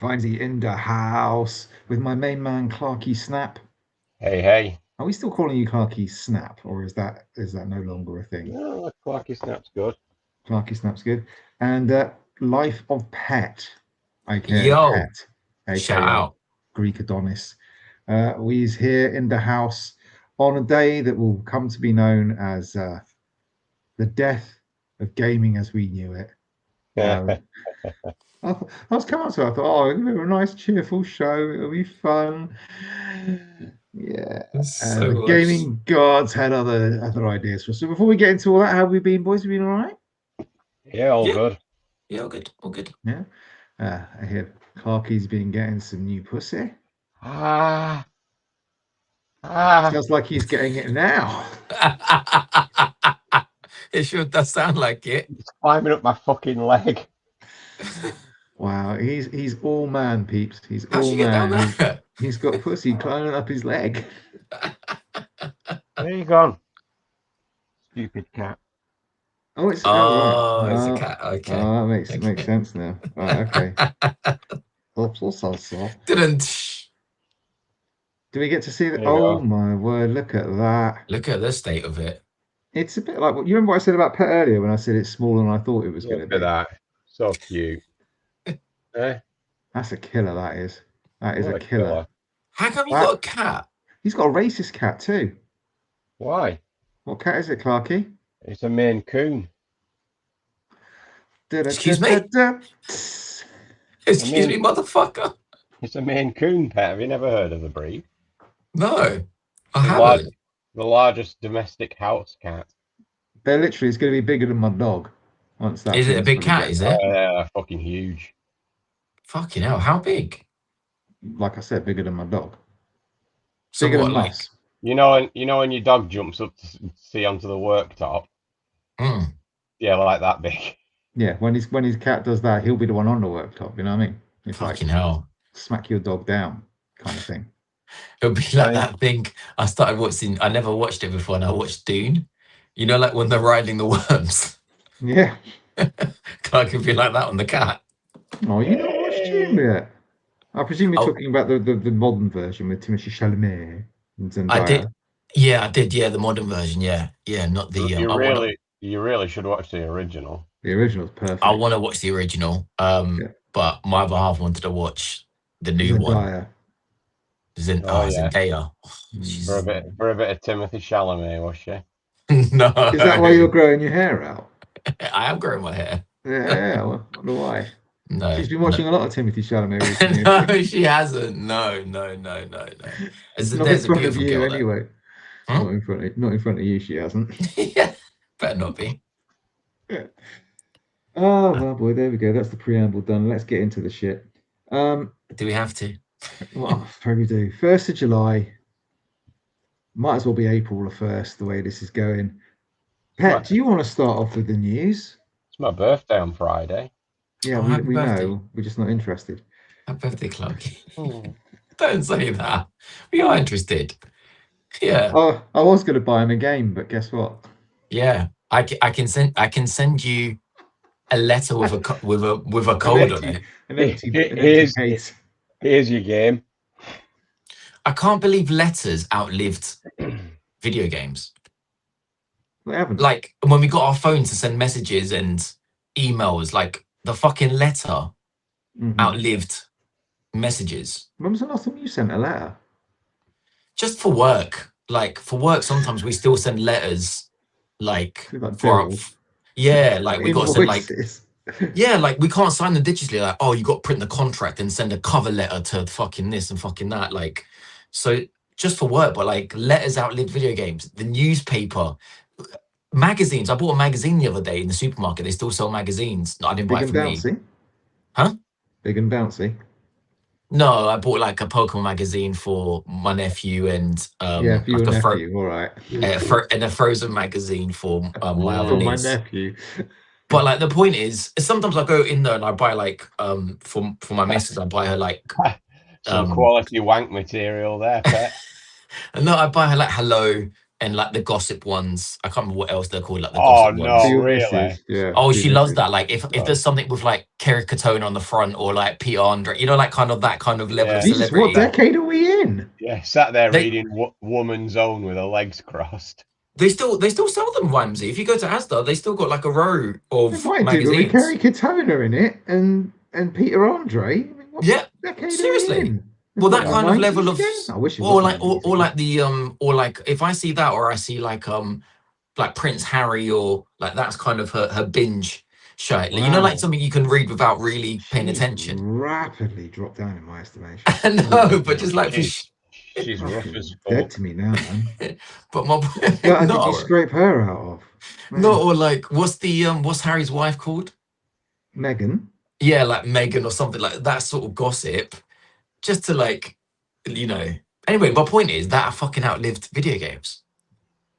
Finally in the house with my main man Clarky Snap. Hey, hey. Are we still calling you Clarky Snap, or is that no longer a thing? No, Clarky Snap's good. Clarky Snap's good. And Life of Pet, aka Yo, Pet, shout aka out. Greek Adonis. We's here in the house on a day that will come to be known as the death of gaming as we knew it. I was coming up to it, I thought, oh, it'll be a nice, cheerful show. It'll be fun. Yeah. So And the much. gaming gods had other ideas for us. So before we get into all that, how have we been, boys? Have we been all right? Yeah, all Yeah. good. Yeah, all good, all good. Yeah. I hear Clarky's been getting some new pussy. Ah. Sounds like he's getting it now. It sure does sound like it. It's climbing up my fucking leg. Wow, he's all man, peeps. He's How'd all you get down man. there? He's got pussy climbing up his leg. Where you gone? Stupid cat. Oh, it's Oh, right. it's a cat. Okay. Oh, that makes Okay. sense now. Right, okay. So. Didn't. Do we get to see that? There you Oh go. my word! Look at that. Look at the state of it. It's a bit like you remember what I said about Pet earlier when I said it's smaller than I thought it was going to Look be. at that. So cute. That's a killer. That is. That is What a a killer. killer. How come you got a cat? He's got a racist cat too. Why? What cat is it, Clarky? It's a Maine Coon. Excuse me? Excuse me, motherfucker. It's a Maine Coon pet. Have you never heard of the breed? No, I haven't. The largest domestic house cat. They're literally. It's going to be bigger than my dog. Once that. Is it a big cat? Is it? Yeah, fucking huge. Fucking hell! How big? Like I said, bigger than my dog. So Bigger what? than Like, us. You know when your dog jumps up to see onto the worktop? Yeah, like that big. Yeah, when his cat does that, he'll be the one on the worktop. You know what I mean? It's fucking like hell. smack your dog down kind of thing. It'll be like that thing I started watching. I never watched it before, and I watched Dune. You know, like when they're riding the worms. Yeah. Clark could be like that on the cat. Oh, you not watched Dune yet? I presume you're talking about the modern version with Timothée Chalamet and Zendaya. I did. Yeah, I did. Yeah, the modern version. Yeah, not the. You really should watch the original. The original's perfect. I want to watch the original. But my other half wanted to watch the new one. Zendaya. For a bit of Timothée Chalamet, was she? No. Is that why you're growing your hair out? I am growing my hair. Yeah, I wonder why. No. She's been watching a lot of Timothée Chalamet recently. No, she hasn't. No. Not There's in front a of you anyway. Huh? Not in front of you, she hasn't. Yeah, better not be. Yeah. Oh well, boy, there we go. That's the preamble done. Let's get into the shit. Do we have to? Well, probably do. 1st of July. Might as well be April the 1st, the way this is going. Pat, do you want to start off with the news? It's my birthday on Friday. Yeah, we know. We're just not interested. Happy birthday, Clarky. Don't say that. We are interested. Yeah. Oh, I was going to buy him a game, but guess what? Yeah, I can send you a letter with a code on it. Here's your game. I can't believe letters outlived video games. They haven't. Like when we got our phone to send messages and emails, like the fucking letter outlived messages. When was the last time you sent a letter? Just for work. Like for work, sometimes we still send letters. Like for like we got to send like like we can't sign them digitally. Like, oh, you got to print the contract and send a cover letter to fucking this and fucking that. Like, so just for work, but like letters outlived video games. The newspaper, magazines. I bought a magazine the other day in the supermarket. They still sell magazines. No, I didn't buy it for me. Huh? Big and bouncy. No, I bought like a Pokemon magazine for my nephew and for your nephew, all right. And a Frozen magazine for my other niece. My nephew. But like the point is, sometimes I go in there and I buy like for my missus, I buy her like some quality wank material there, pet. And no, I buy her like Hello and like the gossip ones. I can't remember what else they're called, like the Oh gossip no, ones. really? Yeah. Oh, she loves that. Like if there's something with like Kerry Katona on the front or like Peter Andre, you know, like kind of that kind of level of Jesus, celebrity. what decade are we in? Yeah, sat there reading Woman's Own with her legs crossed. They still sell them, Ramsey. If you go to Asda, they still got like a row of magazines. With Kerry Katona in it and Peter Andre. I mean, what decade seriously. Are we in? Well, that kind of level of, I wish it or like the or like if I see that, or I see like Prince Harry, or like that's kind of her binge shirt. Wow. You know, like something you can read without really paying attention. Rapidly dropped down in my estimation. No, but just like she's rough as fuck. Dead to me now, man. But my did you scrape her out of? Man. No, or like what's Harry's wife called? Meghan. Yeah, like Meghan or something like that sort of gossip. Just to like, you know. Anyway, my point is that I fucking outlived video games.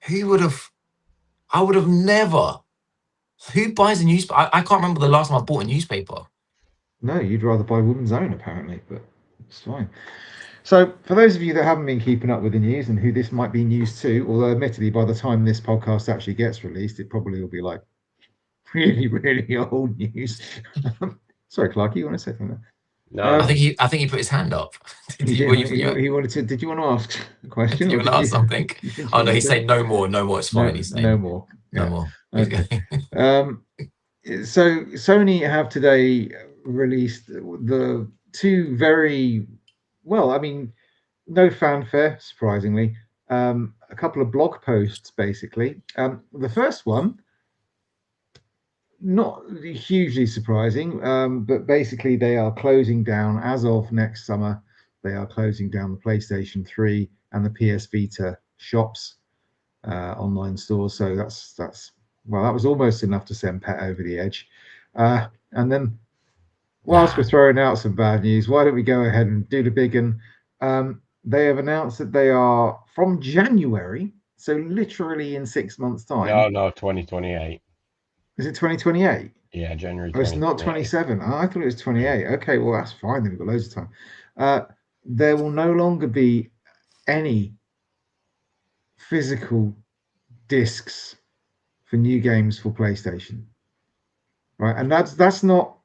Who would have? I would have never. Who buys a newspaper? I can't remember the last time I bought a newspaper. No, you'd rather buy Woman's Own apparently, but it's fine. So, for those of you that haven't been keeping up with the news and who this might be news to, although admittedly by the time this podcast actually gets released, it probably will be like really, really old news. Sorry, Clark, you want to say something? No, I think he put his hand up. He wanted to. Did you want to ask a question? Did you want to ask something? Oh no, he's saying no more. No more. It's fine. He's saying no more. No more. Okay. So Sony have today released the two very well. I mean, no fanfare, surprisingly. A couple of blog posts, basically. The first one, not hugely surprising, but basically they are closing down as of next summer. They are closing down the PlayStation 3 and the PS Vita shops, online stores. So that's well, that was almost enough to send Pet over the edge. And then, whilst we're throwing out some bad news, why don't we go ahead and do the big one? They have announced that they are from January, so literally in 6 months' time. No, 2028. Is it 2028? Yeah, January. Oh, it's not 27. Oh, I thought it was 28. Okay, well that's fine. Then we've got loads of time. There will no longer be any physical discs for new games for PlayStation, right? And that's not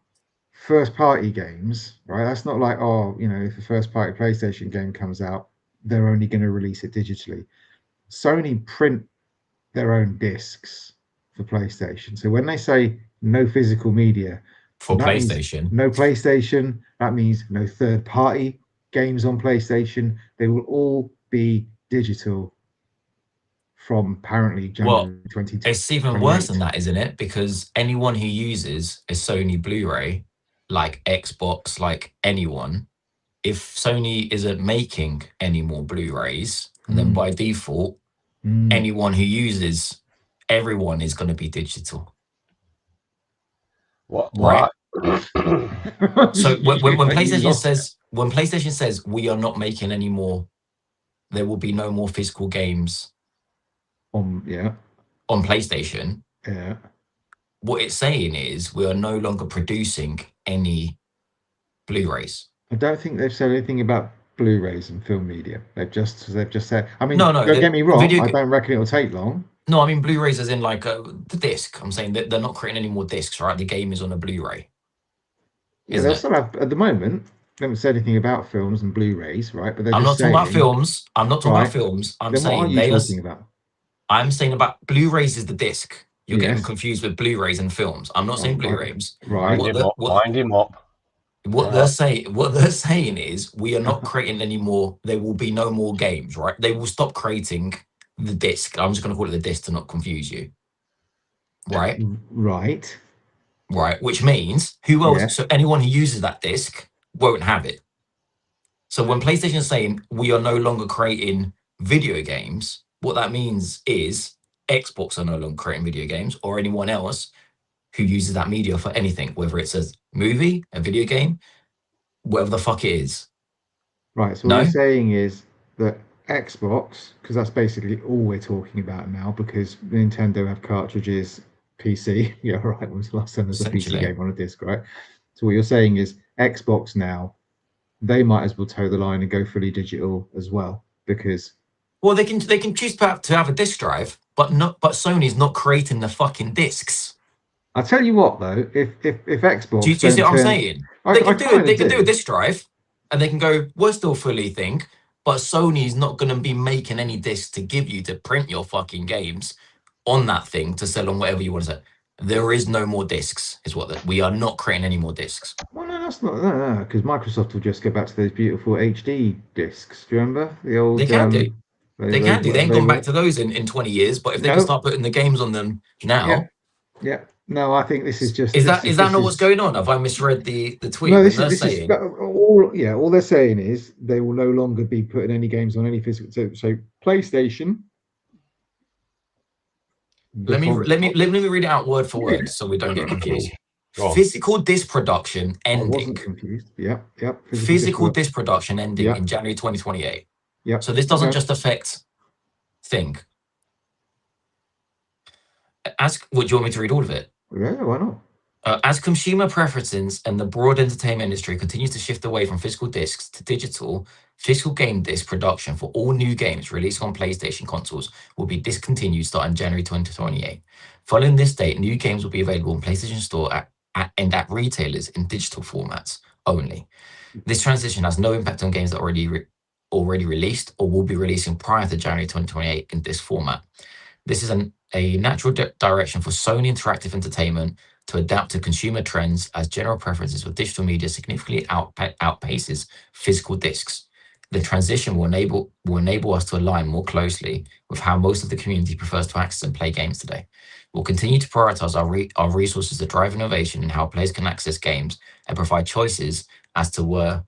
first party games, right? That's not like, oh, you know, if a first party PlayStation game comes out, they're only going to release it digitally. Sony print their own discs for PlayStation. So when they say no physical media for PlayStation, no PlayStation, that means no third party games on PlayStation. They will all be digital from apparently January 2020. It's even worse than that, isn't it? Because anyone who uses a Sony Blu-ray, like Xbox, like anyone, if Sony isn't making any more Blu-rays, then by default, anyone who uses, everyone is going to be digital. What? Right? So when PlayStation says we are not making any more, there will be no more physical games on PlayStation. Yeah. What it's saying is we are no longer producing any Blu-rays. I don't think they've said anything about Blu-rays and film media. They've just said. I mean, no, don't get me wrong. I don't reckon it'll take long. No, I mean Blu-rays as in like the disc. I'm saying that they're not creating any more discs, right? The game is on a Blu-ray. Yeah, they'll still have at the moment. They haven't said anything about films and Blu-rays, right? But I'm not talking about films. I'm not talking about films. I'm saying what are you talking about? I'm saying about Blu-rays is the disc. You're getting confused with Blu-rays and films. I'm not saying Blu-rays. Right. Wind him up. What they're saying is we are not creating any more. There will be no more games, right? They will stop creating the disc. I'm just going to call it the disc to not confuse you. Right. Which means who else? Yeah. So anyone who uses that disc won't have it. So when PlayStation is saying we are no longer creating video games, what that means is Xbox are no longer creating video games, or anyone else who uses that media for anything, whether it's a movie, a video game, whatever the fuck it is. Right. So what you're saying is that Xbox, because that's basically all we're talking about now, because Nintendo have cartridges, PC. Yeah, right. When was the last time there's a PC game on a disc, right? So what you're saying is Xbox now, they might as well toe the line and go fully digital as well, because Well, they can choose to have a disc drive, but Sony's not creating the fucking discs. I'll tell you what though, if Xbox, do you see what I'm saying? They can do a disc drive, and they can go, we're still fully think, but Sony's not going to be making any discs to give you to print your fucking games on that thing to sell on whatever you want to sell. There is no more discs, is what we are not creating any more discs. Well, no, that's not because Microsoft will just go back to those beautiful HD discs. Do you remember the old? They can do. They ain't gone back to those in 20 years, but if they can start putting the games on them now. Yeah. No, I think this is just. Is that not what's going on? Have I misread the tweet? No, this is all they're saying is they will no longer be putting any games on any physical. So PlayStation. Let me read it out word for word so we don't get confused. Physical disc production ending. I wasn't confused. Yep. Physical disc production ending in January 2028. Yep. So this doesn't just affect Thing. What do you want me to read all of it? Yeah, why not? As consumer preferences and the broad entertainment industry continues to shift away from physical discs to digital, physical game disc production for all new games released on PlayStation consoles will be discontinued starting January 2028. Following this date, new games will be available on PlayStation Store and at retailers in digital formats only. This transition has no impact on games that are already released or will be releasing prior to January 2028 in this format. This is a natural direction for Sony Interactive Entertainment to adapt to consumer trends as general preferences for digital media significantly outpaces physical discs. The transition will enable us to align more closely with how most of the community prefers to access and play games today. We'll continue to prioritize our resources to drive innovation in how players can access games and provide choices as to where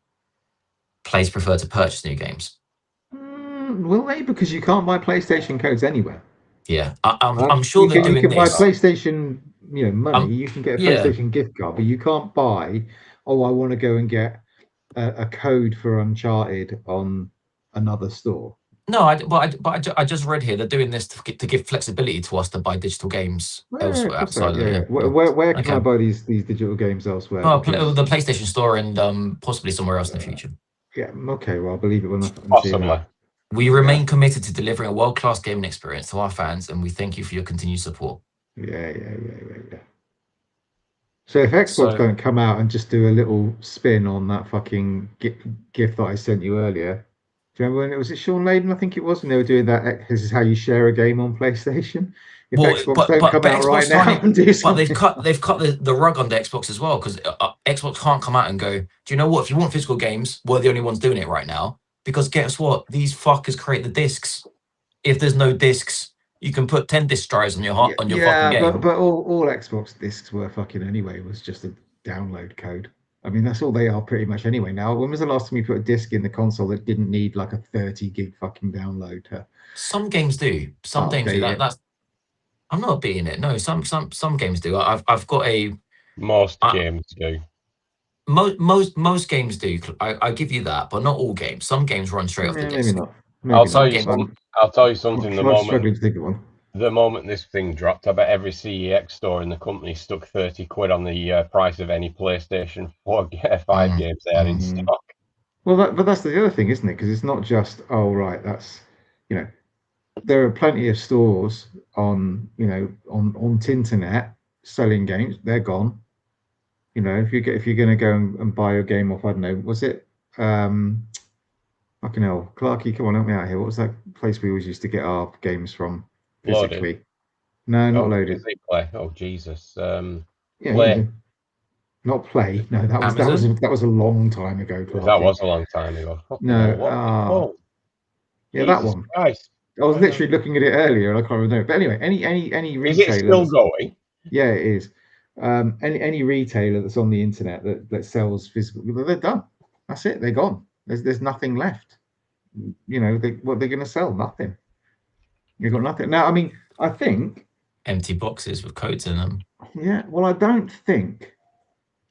players prefer to purchase new games. Will they? Because you can't buy PlayStation codes anywhere. Yeah, I'm sure they're doing this. You can buy PlayStation, money. You can get a PlayStation gift card, but you can't buy. Oh, I want to go and get a code for Uncharted on another store. No, I just read here they're doing this to give flexibility to us to buy digital games elsewhere outside. Where can I buy these digital games elsewhere? Oh, the PlayStation Store and possibly somewhere else in the future. Yeah. Okay. Well, I'll believe it when I see it. We remain committed to delivering a world-class gaming experience to our fans, and we thank you for your continued support. Yeah. So if Xbox don't come out and just do a little spin on that fucking gift that I sent you earlier, do you remember when it was Sean Layden? I think it was when they were doing that. This is how you share a game on PlayStation. If Xbox don't come out right now and do something. But they've cut the rug onto Xbox as well, because Xbox can't come out and go, do you know what? If you want physical games, we're the only ones doing it right now. Because guess what? These fuckers create the discs. If there's no discs, you can put 10 disc drives on your fucking game. But all Xbox discs were fucking anyway. Was just a download code. I mean, that's all they are pretty much anyway. Now, when was the last time you put a disc in the console that didn't need like a 30 gig fucking download? Some games do. Some games do. That's. I'm not beating it. No, some games do. I've got a. Most games do. Most games do. I give you that, but not all games. Some games run straight off the disc. Maybe not. I'll tell you something. Struggling to think of one. The moment this thing dropped, I bet every CEX store in the company stuck 30 quid on the price of any PlayStation 4 5 games they had in stock. Well, but that's the other thing, isn't it? Because it's not just that's there are plenty of stores on on Tinternet selling games. They're gone. If you're going to go and buy a game off, I don't know, was it fucking hell, Clarky, come on, help me out here. What was that place we always used to get our games from physically? Loaded. No, not Loaded. Play. Oh Jesus. Play. Not Play. No, that was a long time ago. Clarky. That was a long time ago. No. Yeah, Jesus that one. Christ. I was literally looking at it earlier and I can't remember. But anyway, any retailer. Is it still going? Yeah, it is. Any retailer that's on the internet that sells physical, they're done. That's it. They're gone. There's nothing left. What they're going to sell? Nothing. You've got nothing. Now, I mean, I think empty boxes with codes in them. Yeah. Well, I don't think.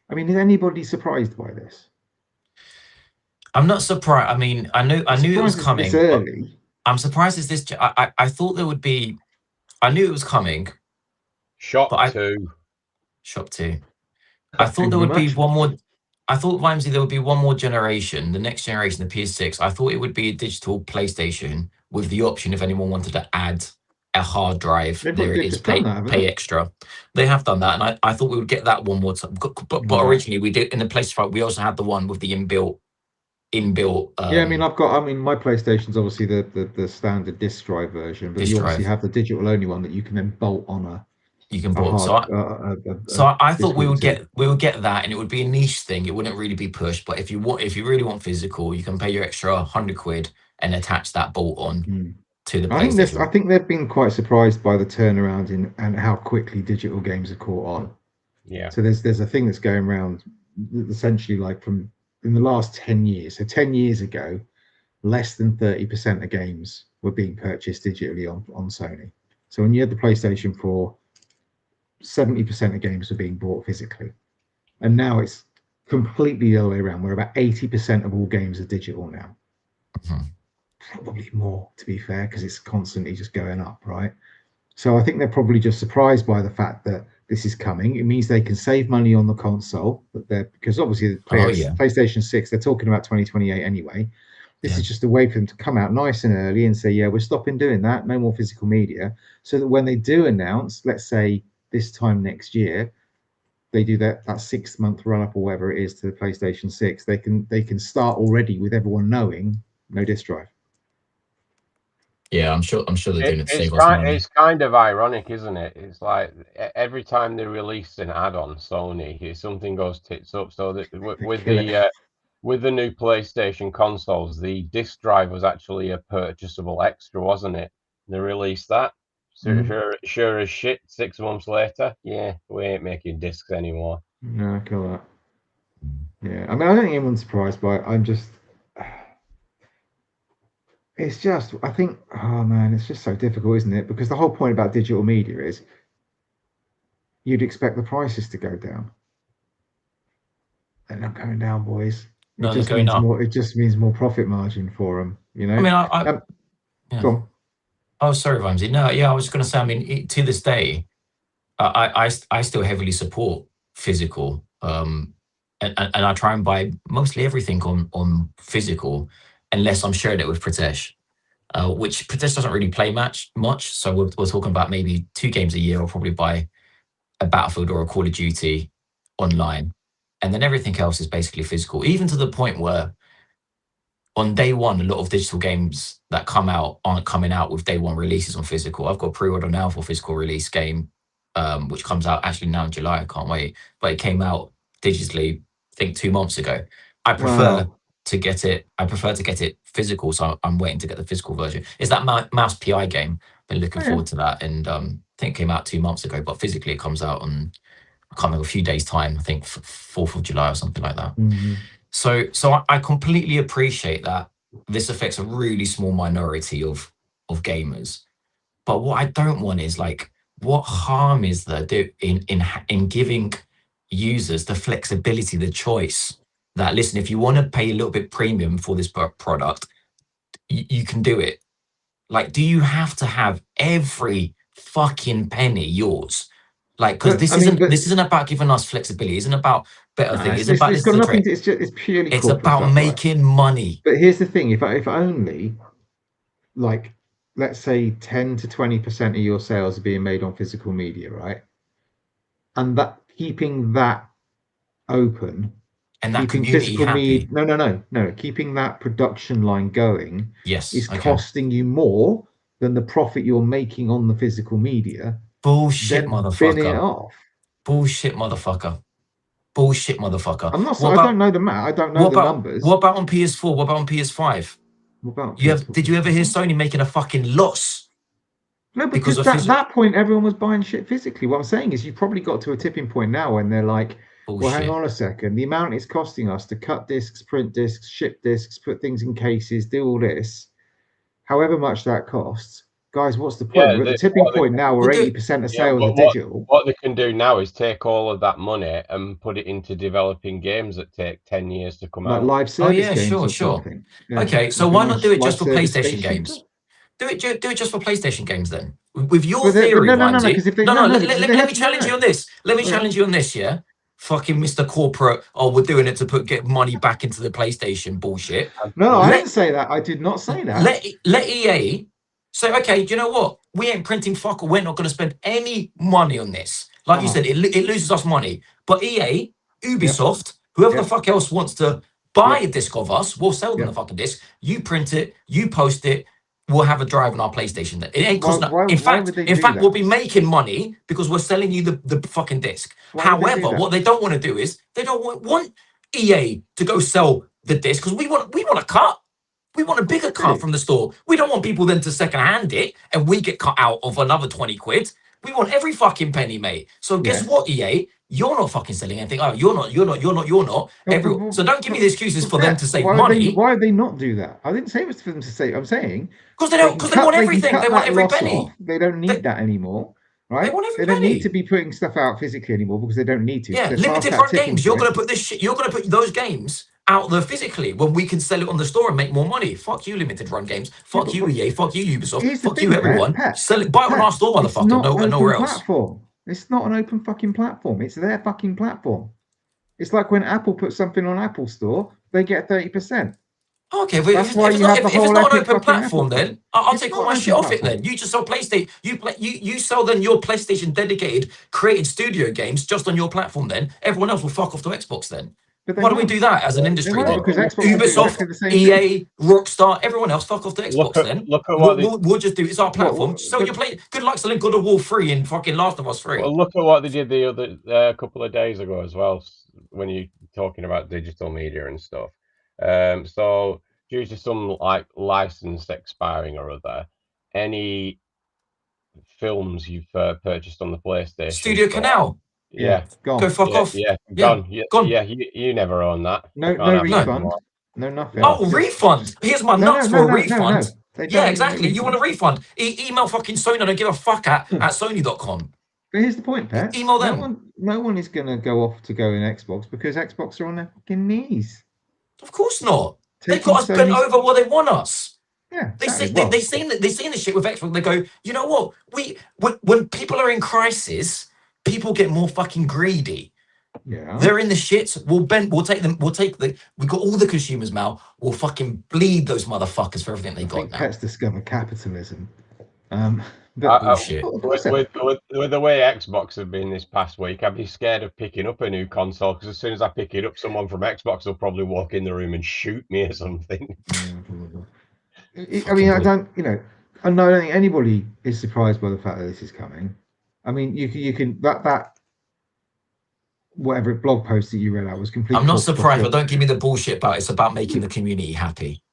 I mean, is anybody surprised by this? I'm not surprised. I mean, I knew it was coming. This early. I'm surprised it's this. I thought there would be. I knew it was coming. Shop 2. I thought there would be one more. I thought, Vimesy, there would be one more generation, the next generation, the PS6. I thought it would be a digital PlayStation with the option if anyone wanted to add a hard drive. There it is, pay extra. They have done that, and I thought we would get that one more time. But originally we did in the PlayStation 5. We also had the one with the inbuilt. Yeah, I mean, my PlayStation's obviously the standard disc drive version, but you obviously have the digital only one that you can then bolt on a. You can bolt. So I thought we would get that, and it would be a niche thing. It wouldn't really be pushed. But if you really want physical, you can pay your extra 100 quid and attach that bolt on to the PlayStation. I think they've been quite surprised by the turnaround and how quickly digital games have caught on. Yeah. So there's a thing that's going around essentially like from in the last 10 years. So 10 years ago, less than 30% of games were being purchased digitally on Sony. So when you had the PlayStation 4, 70% of games were being bought physically. And now it's completely the other way around, where about 80% of all games are digital now. Probably more, to be fair, because it's constantly just going up, right? So I think they're probably just surprised by the fact that this is coming. It means they can save money on the console, because obviously the PlayStation 6, they're talking about 2028 anyway. This is just a way for them to come out nice and early and say, yeah, we're stopping doing that, no more physical media, so that when they do announce, let's say this time next year, they do that 6-month run up or whatever it is to the PlayStation 6, they can start already with everyone knowing no disc drive. Yeah, I'm sure they're doing it to save us money. It's kind of ironic, isn't it? It's like every time they release an add-on, Sony, something goes tits up. So that with the new PlayStation consoles, the disc drive was actually a purchasable extra, wasn't it? They released that. So sure as shit, 6 months later, yeah, we ain't making discs anymore. No, I kill that. Yeah, I mean, I don't think anyone's surprised by it. I think, oh man, it's just so difficult, isn't it? Because the whole point about digital media is you'd expect the prices to go down. They're not going down, boys. It just means more profit margin for them, you know? I mean, go on. Oh, sorry, Ramsey. No, yeah, I was just going to say, I mean, to this day, I still heavily support physical. And I try and buy mostly everything on physical, unless I'm sharing it with Pratesh, which Pratesh doesn't really play much. So we're talking about maybe 2 games a year. I'll probably buy a Battlefield or a Call of Duty online. And then everything else is basically physical, even to the point where on day one, a lot of digital games that come out aren't coming out with day one releases on physical. I've got pre-order now for physical release game, which comes out actually now in July. I can't wait. But it came out digitally, I think 2 months ago. I prefer to get it physical, so I'm waiting to get the physical version. It's that Mouse PI game. Been looking forward to that, and I think it came out 2 months ago, but physically it comes out on, I can't remember, a few days time. I think 4th of July or something like that. So I completely appreciate that this affects a really small minority of gamers. But what I don't want is, like, what harm is there in giving users the flexibility, the choice that, listen, if you want to pay a little bit premium for this product, you can do it. Like, do you have to have every fucking penny yours? Like, because this isn't about giving us flexibility. It isn't about better things. It's purely. It's about stuff, making money. But here's the thing: if only, like, let's say 10 to 20% of your sales are being made on physical media, right? And that keeping that open, and that community happy. Keeping that production line going, is okay, costing you more than the profit you're making on the physical media. Bullshit, motherfucker. Bin it off. Bullshit, motherfucker. Bullshit, motherfucker. I'm not. I don't know the math. I don't know the numbers. What about on PS4? What about on PS5? What about did you ever hear Sony making a fucking loss? No, because at that point everyone was buying shit physically. What I'm saying is, you probably got to a tipping point now when they're like, bullshit. Well, hang on a second. The amount it's costing us to cut discs, print discs, ship discs, put things in cases, do all this, however much that costs. Guys, what's the point? We're at the tipping point now where 80% of sales are digital. What they can do now is take all of that money and put it into developing games that take 10 years to come out. Like live service games. Sure. Yeah. Okay, so why not do it just for PlayStation games? Do it just for PlayStation games then. With your theory, Ramsey. Let me challenge you on this. Let me challenge you on this, yeah? fucking Mr. Corporate, oh, we're doing it to get money back into the PlayStation bullshit. No, I didn't say that. I did not say that. Let EA say, okay, do you know what? We ain't printing fuck, or we're not going to spend any money on this. Like you said, it loses us money. But EA, Ubisoft, whoever the fuck else wants to buy a disc of us, we'll sell them the fucking disc. You print it, you post it, we'll have a drive on our PlayStation. It ain't costing. In fact, we'll be making money because we're selling you the fucking disc. However, what they don't want to do is they don't want EA to go sell the disc because we want a cut. We want a bigger cut from the store. We don't want people then to second-hand it and we get cut out of another 20 quid. We want every fucking penny, mate. So guess what, EA? You're not fucking selling anything. Oh, you're not. So don't give me the excuses for them to save money. Why would they not do that? I didn't say it was for them to save. I'm saying because they want everything. They want every penny. They don't need that anymore. Right? They want every penny. Don't need to be putting stuff out physically anymore because they don't need to. Yeah, limited run games. You're going to put this shit. You're going to put those games out there physically when we can sell it on the store and make more money. Fuck you, limited run games. Fuck you, EA. Fuck you, Ubisoft. Fuck you, everyone. Sell it. Buy it on our store, motherfucker. Nowhere else. Platform. It's not an open fucking platform. It's their fucking platform. It's like when Apple puts something on Apple Store, they get 30%. Okay, but if it's not an open platform, then I'll take all my shit off it. Then you just sell PlayStation. You sell then your PlayStation dedicated created studio games just on your platform. Then everyone else will fuck off to Xbox. Then why do we do that as an industry? Then Ubisoft, EA, Rockstar, everyone else fuck off to Xbox. Then we'll just do it's our platform. Sell your play. Good luck selling God of War 3 and fucking Last of Us 3. Well, look at what they did the other couple of days ago as well. When you're talking about digital media and stuff. So due to some like license expiring or other, any films you've purchased on the PlayStation Studio Canal, gone. Go fuck off. Gone. Gone. You never own that. No refund. No nothing. Oh, refund. Here's my nuts for a refund. Yeah, exactly. You want a refund? Email fucking Sony. I don't give a fuck at Sony.com. But here's the point, Pat. Email them. No one is going to go off to go in Xbox because Xbox are on their fucking knees. Of course not. They've got us bent over what they want us. Yeah, they seen this shit with Xbox. They go, you know what? When people are in crisis, people get more fucking greedy. Yeah, they're in the shits. We'll take them. We got all the consumers now. We'll fucking bleed those motherfuckers for everything they got now. Pets discover capitalism. With the way Xbox have been this past week, I'd be scared of picking up a new console because as soon as I pick it up, someone from Xbox will probably walk in the room and shoot me or something. I mean, I don't think anybody is surprised by the fact that this is coming. I mean, you can that whatever blog post that you read out was completely. I'm not surprised, but don't give me the bullshit about it's about making the community happy.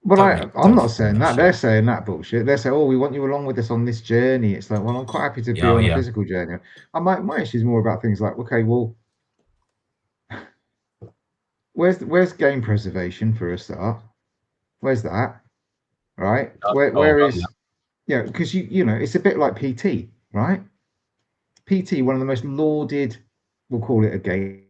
Well, I'm not saying that. They're saying that bullshit. They're saying, "Oh, we want you along with us on this journey." It's like, well, I'm quite happy to be on a physical journey. My issue is more about things like, okay, well, where's game preservation for a start? Where's that? Right? Where is? Yeah, because you know, it's a bit like PT, right? PT, one of the most lauded, we'll call it a game.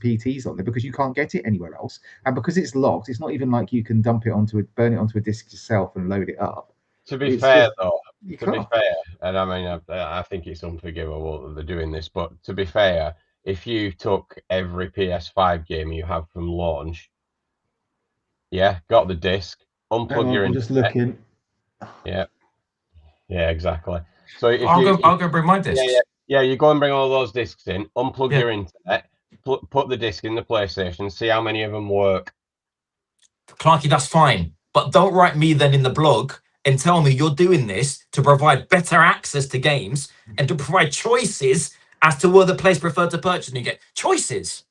PTs on there because you can't get it anywhere else, and because it's locked, it's not even like you can burn it onto a disk yourself and load it up. To be fair, and I mean, I think it's unforgivable that they're doing this, but to be fair, if you took every PS5 game you have from launch, got the disc, unplug your internet. Just looking. Yeah, exactly. So if I'll go bring my discs. Yeah, you go and bring all those discs in, unplug your internet. Put the disc in the PlayStation, see how many of them work. Clarky, that's fine. But don't write me then in the blog and tell me you're doing this to provide better access to games and to provide choices as to whether players prefer to purchase and you get choices.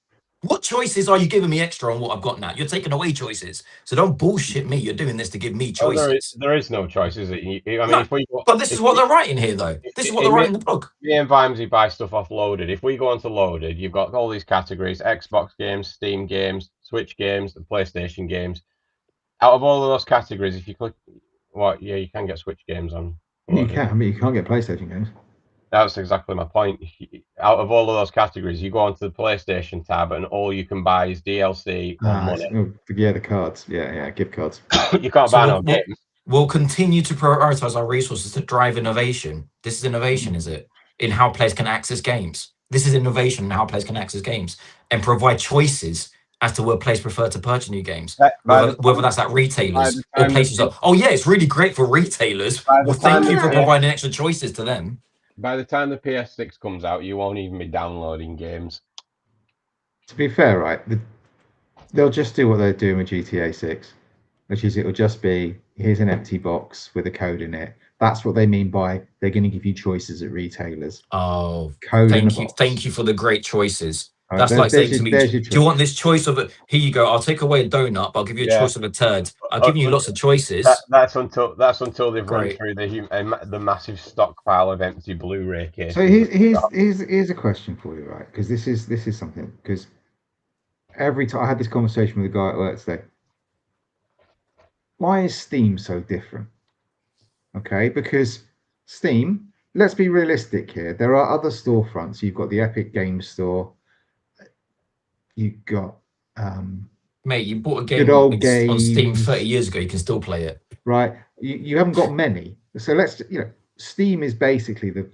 What choices are you giving me extra on what I've got now? You're taking away choices. So don't bullshit me. You're doing this to give me choices. There is no choices. But this is what they're writing here, though. This is what they're writing in the blog. Me and Vimesy buy stuff off Loaded. If we go onto Loaded, you've got all these categories: Xbox games, Steam games, Switch games, and PlayStation games. Out of all of those categories, if you click, you can get Switch games on. You can, but you can't get PlayStation games. That's exactly my point. Out of all of those categories, you go onto the PlayStation tab, and all you can buy is DLC or money. The cards. Yeah, gift cards. You can't buy no games. We'll continue to prioritize our resources to drive innovation. This is innovation, is it? In how players can access games. This is innovation in how players can access games and provide choices as to where players prefer to purchase new games, whether that's at retailers or places. Oh yeah, it's really great for retailers. Well, thank you for providing extra choices to them. By the time the PS6 comes out, you won't even be downloading games. To be fair, right, they'll just do what they're doing with GTA 6, which is it'll just be, here's an empty box with a code in it. That's what they mean by they're going to give you choices at retailers. Oh, code thank you for the great choices. Right, that's like saying to me, do you want this choice of it? Here you go. I'll take away a donut, but I'll give you a choice of a turd. I'll give you lots of choices. That's until they've run through the massive stockpile of empty Blu-ray cases. So here's a question for you, right? Because this is something. Because every time I had this conversation with a guy at work today, why is Steam so different? Okay, because Steam. Let's be realistic here. There are other storefronts. You've got the Epic Games Store. You've got mate, you bought a game on Steam 30 years ago, you can still play it. Right. You haven't got many. So let's, Steam is basically the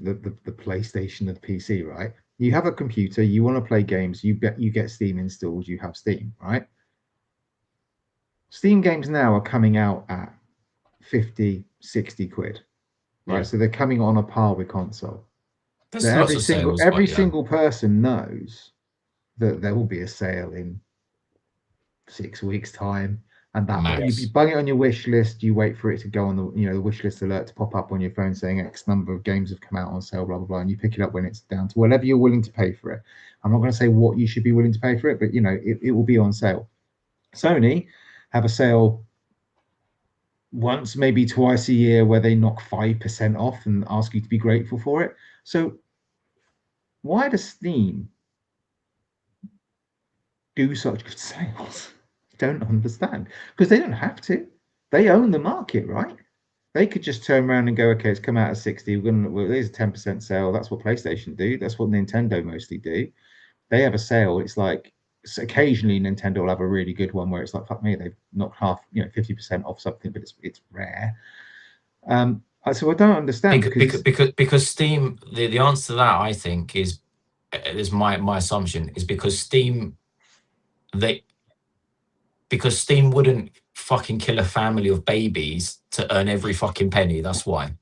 PlayStation of the PC, right? You have a computer, you want to play games, you get Steam installed, you have Steam, right? Steam games now are coming out at 50, 60 quid. Right. Yeah. So they're coming on a par with console. Every single person knows that there will be a sale in 6 weeks' time, and that you bung it on your wish list. You wait for it to go on the the wish list alert to pop up on your phone saying X number of games have come out on sale, blah blah blah, and you pick it up when it's down to whatever you're willing to pay for it. I'm not going to say what you should be willing to pay for it, but it will be on sale. Sony have a sale once, maybe twice a year, where they knock 5% off and ask you to be grateful for it. So why does Steam do such good sales? Don't understand, because they don't have to. They own the market, right? They could just turn around and go, okay, it's come out at 60. There's a 10% sale. That's what PlayStation do. That's what Nintendo mostly do. They have a sale. It's like occasionally Nintendo will have a really good one where it's like, fuck me, they've knocked 50% off something, but it's rare. So I don't understand because Steam. The answer to that, I think, is my assumption is because Steam. Because Steam wouldn't fucking kill a family of babies to earn every fucking penny. That's why.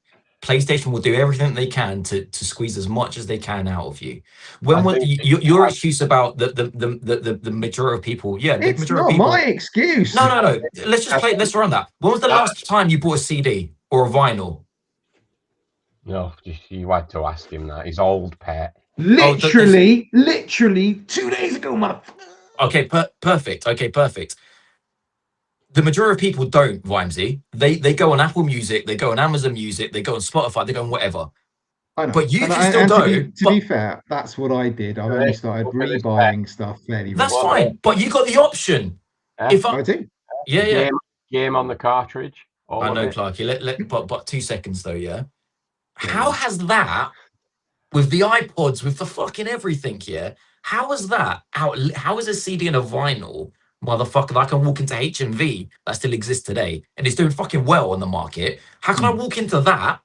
PlayStation will do everything they can to squeeze as much as they can out of you. Your excuse about the majority of people, it's not my excuse. No. Let's run that. When was the last time you bought a CD or a vinyl? No, you had to ask him that. He's old, pet. Literally 2 days ago, motherfucker. Okay, perfect. Okay, perfect. The majority of people don't, Vimesy. They go on Apple Music, they go on Amazon Music, they go on Spotify, they go on whatever. I know. But you can still go. To be fair, that's what I did. I've only started rebuying stuff fairly. That's fine, but you got the option. I do. Yeah. Game on the cartridge. I know, Clarky. But 2 seconds though, yeah. How has that, with the iPods, with the fucking everything, how is that out? How is a CD and a vinyl, motherfucker, that I can walk into HMV that still exists today and it's doing fucking well on the market? How can I walk into that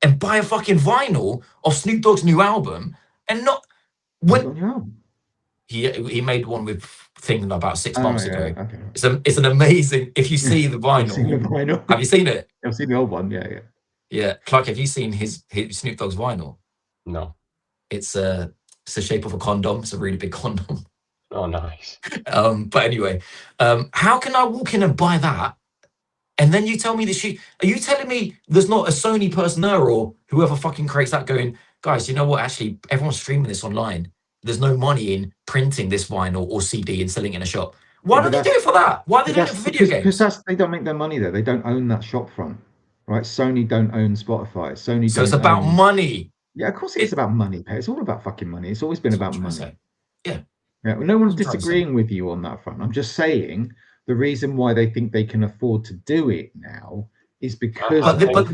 and buy a fucking vinyl of Snoop Dogg's new album and not when he made one with thing about 6 months ago? Okay. It's an amazing. If you see the vinyl, have you seen it? I've seen the old one. Yeah. Clark, have you seen his Snoop Dogg's vinyl? No. It's the shape of a condom. It's a really big condom. Oh, nice. But anyway, how can I walk in and buy that? And then you tell me this shit. Are you telling me there's not a Sony person there or whoever fucking creates that going, guys, you know what? Actually, everyone's streaming this online. There's no money in printing this vinyl or CD and selling it in a shop. Why don't they do it for that? Why are they doing it for video games? Because they don't make their money there. They don't own that shop front, right? Sony don't own Spotify. So it's about money. Yeah, of course it's about money, Pet. It's all about fucking money. It's always been about money. Yeah. No one's disagreeing with you on that front. I'm just saying the reason why they think they can afford to do it now is because...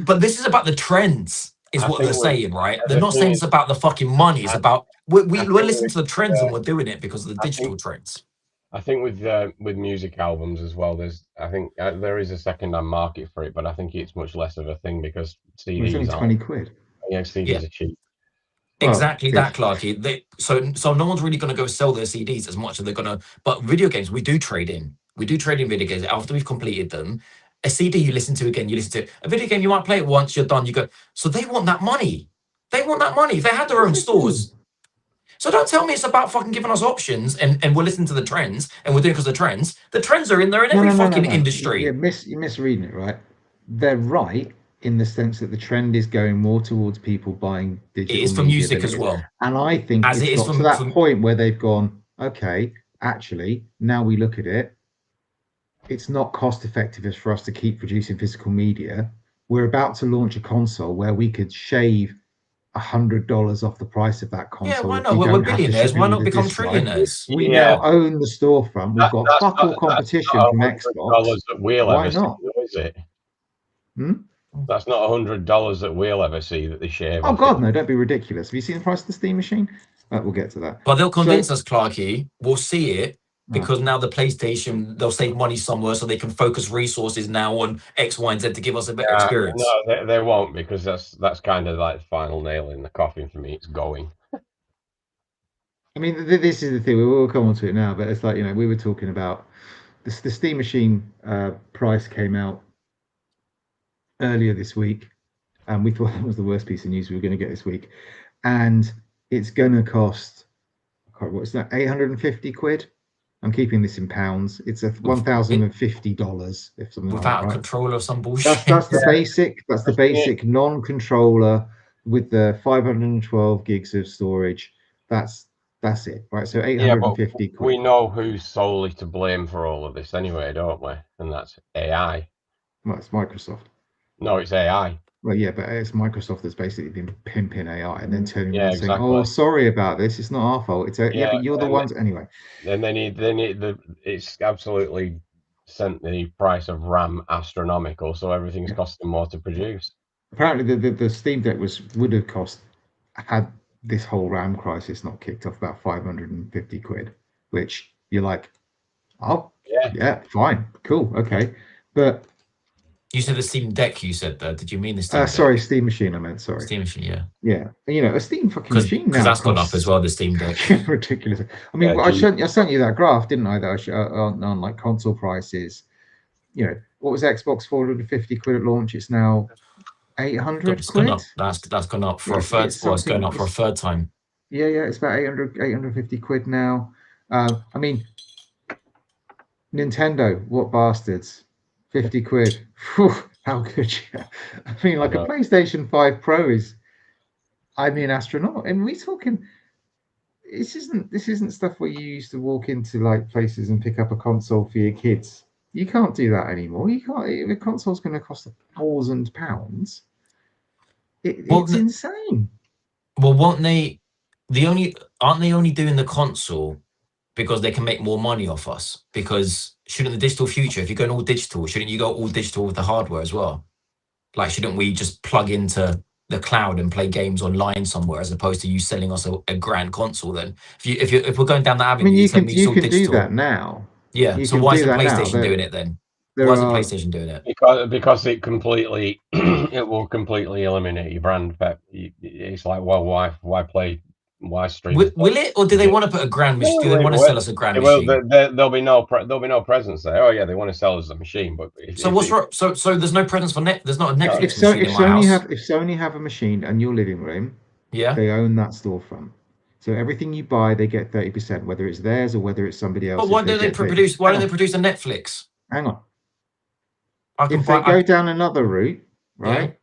But this is about the trends, is what they're saying, right? They're not saying it's about the fucking money. It's about... We're listening to the trends and we're doing it because of the digital trends. I think with music albums as well, I think there is a second-hand market for it, but I think it's much less of a thing because CDs it's only 20 quid. Yeah, CDs are cheap. Exactly that, Clarky. So no one's really going to go sell their CDs as much as they're going to. But video games, we do trade in. We do trade in video games after we've completed them. A CD you listen to again, you listen to a video game. You might play it once, you're done. You go. So they want that money. They want that money. If they had their own stores. So don't tell me it's about fucking giving us options and we're listening to the trends and we're doing it because of the trends. The trends are in there in every fucking industry. You're misreading it, right? They're right in the sense that the trend is going more towards people buying digital. It is for music as well. And I think as it's got to that point where they've gone, okay, actually, now we look at it, it's not cost effective for us to keep producing physical media. We're about to launch a console where we could shave $100 off the price of that console. Yeah, why not? We're billionaires. Why not become trillionaires? We now own the storefront. We've got fuck all competition from Xbox. Why not? Is it? That's not $100 that we'll ever see that they shave. Oh God, no! Don't be ridiculous. Have you seen the price of the Steam machine? We'll get to that. But they'll convince us, Clarky. We'll see it because now the PlayStation, they'll save money somewhere so they can focus resources now on X, Y, and Z to give us a better experience. No, they won't, because that's kind of like the final nail in the coffin for me. It's going. I mean, this is the thing. We'll come on to it now, but it's like, we were talking about the Steam machine price came out earlier this week, and we thought that was the worst piece of news we were going to get this week, and it's going to cost, what's that, 850 quid? I'm keeping this in pounds. It's $1,050 if something without like a controller or some bullshit. That's the basic. That's the basic non-controller with the 512 gigs of storage. That's it, right? So 850 quid. We know who's solely to blame for all of this anyway, don't we? And that's AI. Well, it's Microsoft. No, it's AI. Well, yeah, but it's Microsoft that's basically been pimping AI and then turning around and saying, "Oh, sorry about this. It's not our fault. It's but you're the ones anyway." And it's absolutely sent the price of RAM astronomical, so everything's costing more to produce. Apparently, the Steam Deck would have cost, had this whole RAM crisis not kicked off, about 550 quid, which you're like, oh yeah, fine, cool, okay, but. You said the Steam Deck, you said that. Did you mean the Steam Deck? Sorry, Steam Machine, I meant, sorry. Steam Machine, yeah. Yeah. A Steam fucking machine now. Because that's gone up as well, the Steam Deck. Ridiculous. I mean, I sent you that graph, didn't I, on like console prices. What was Xbox 450 quid at launch? It's now 800 quid. That's gone up for a third. Well, it's going up for a third time. Yeah, it's about 850 quid now. I mean, Nintendo, what bastards. 50 quid. Whew, how good you? I mean, like a PlayStation 5 Pro is, astronomical. And we're talking, this isn't stuff where you used to walk into like places and pick up a console for your kids. You can't do that anymore. You can't. The console's going to cost £1,000. It's insane. Well, aren't they only doing the console because they can make more money off us? Because shouldn't the digital future, if you're going all digital, shouldn't you go all digital with the hardware as well? Like, shouldn't we just plug into the cloud and play games online somewhere, as opposed to you selling us a grand console? Then, if we're going down that avenue, you can do that now. Yeah. So why isn't PlayStation doing it then? Why isn't PlayStation doing it? Because it will completely eliminate your brand. It's like, well, why play? Why stream? Will it, or do they want to put a grand machine? Do they want to sell us a grand machine? There'll be no presence there. Oh yeah, they want to sell us a machine, but so there's no presence for net. There's not a Netflix machine in my house. If Sony have a machine in your living room, they own that storefront. So everything you buy, they get 30%, whether it's theirs or whether it's somebody else's. But why don't they produce? Why don't they produce a Netflix? Hang on. If they go down another route, right? Yeah.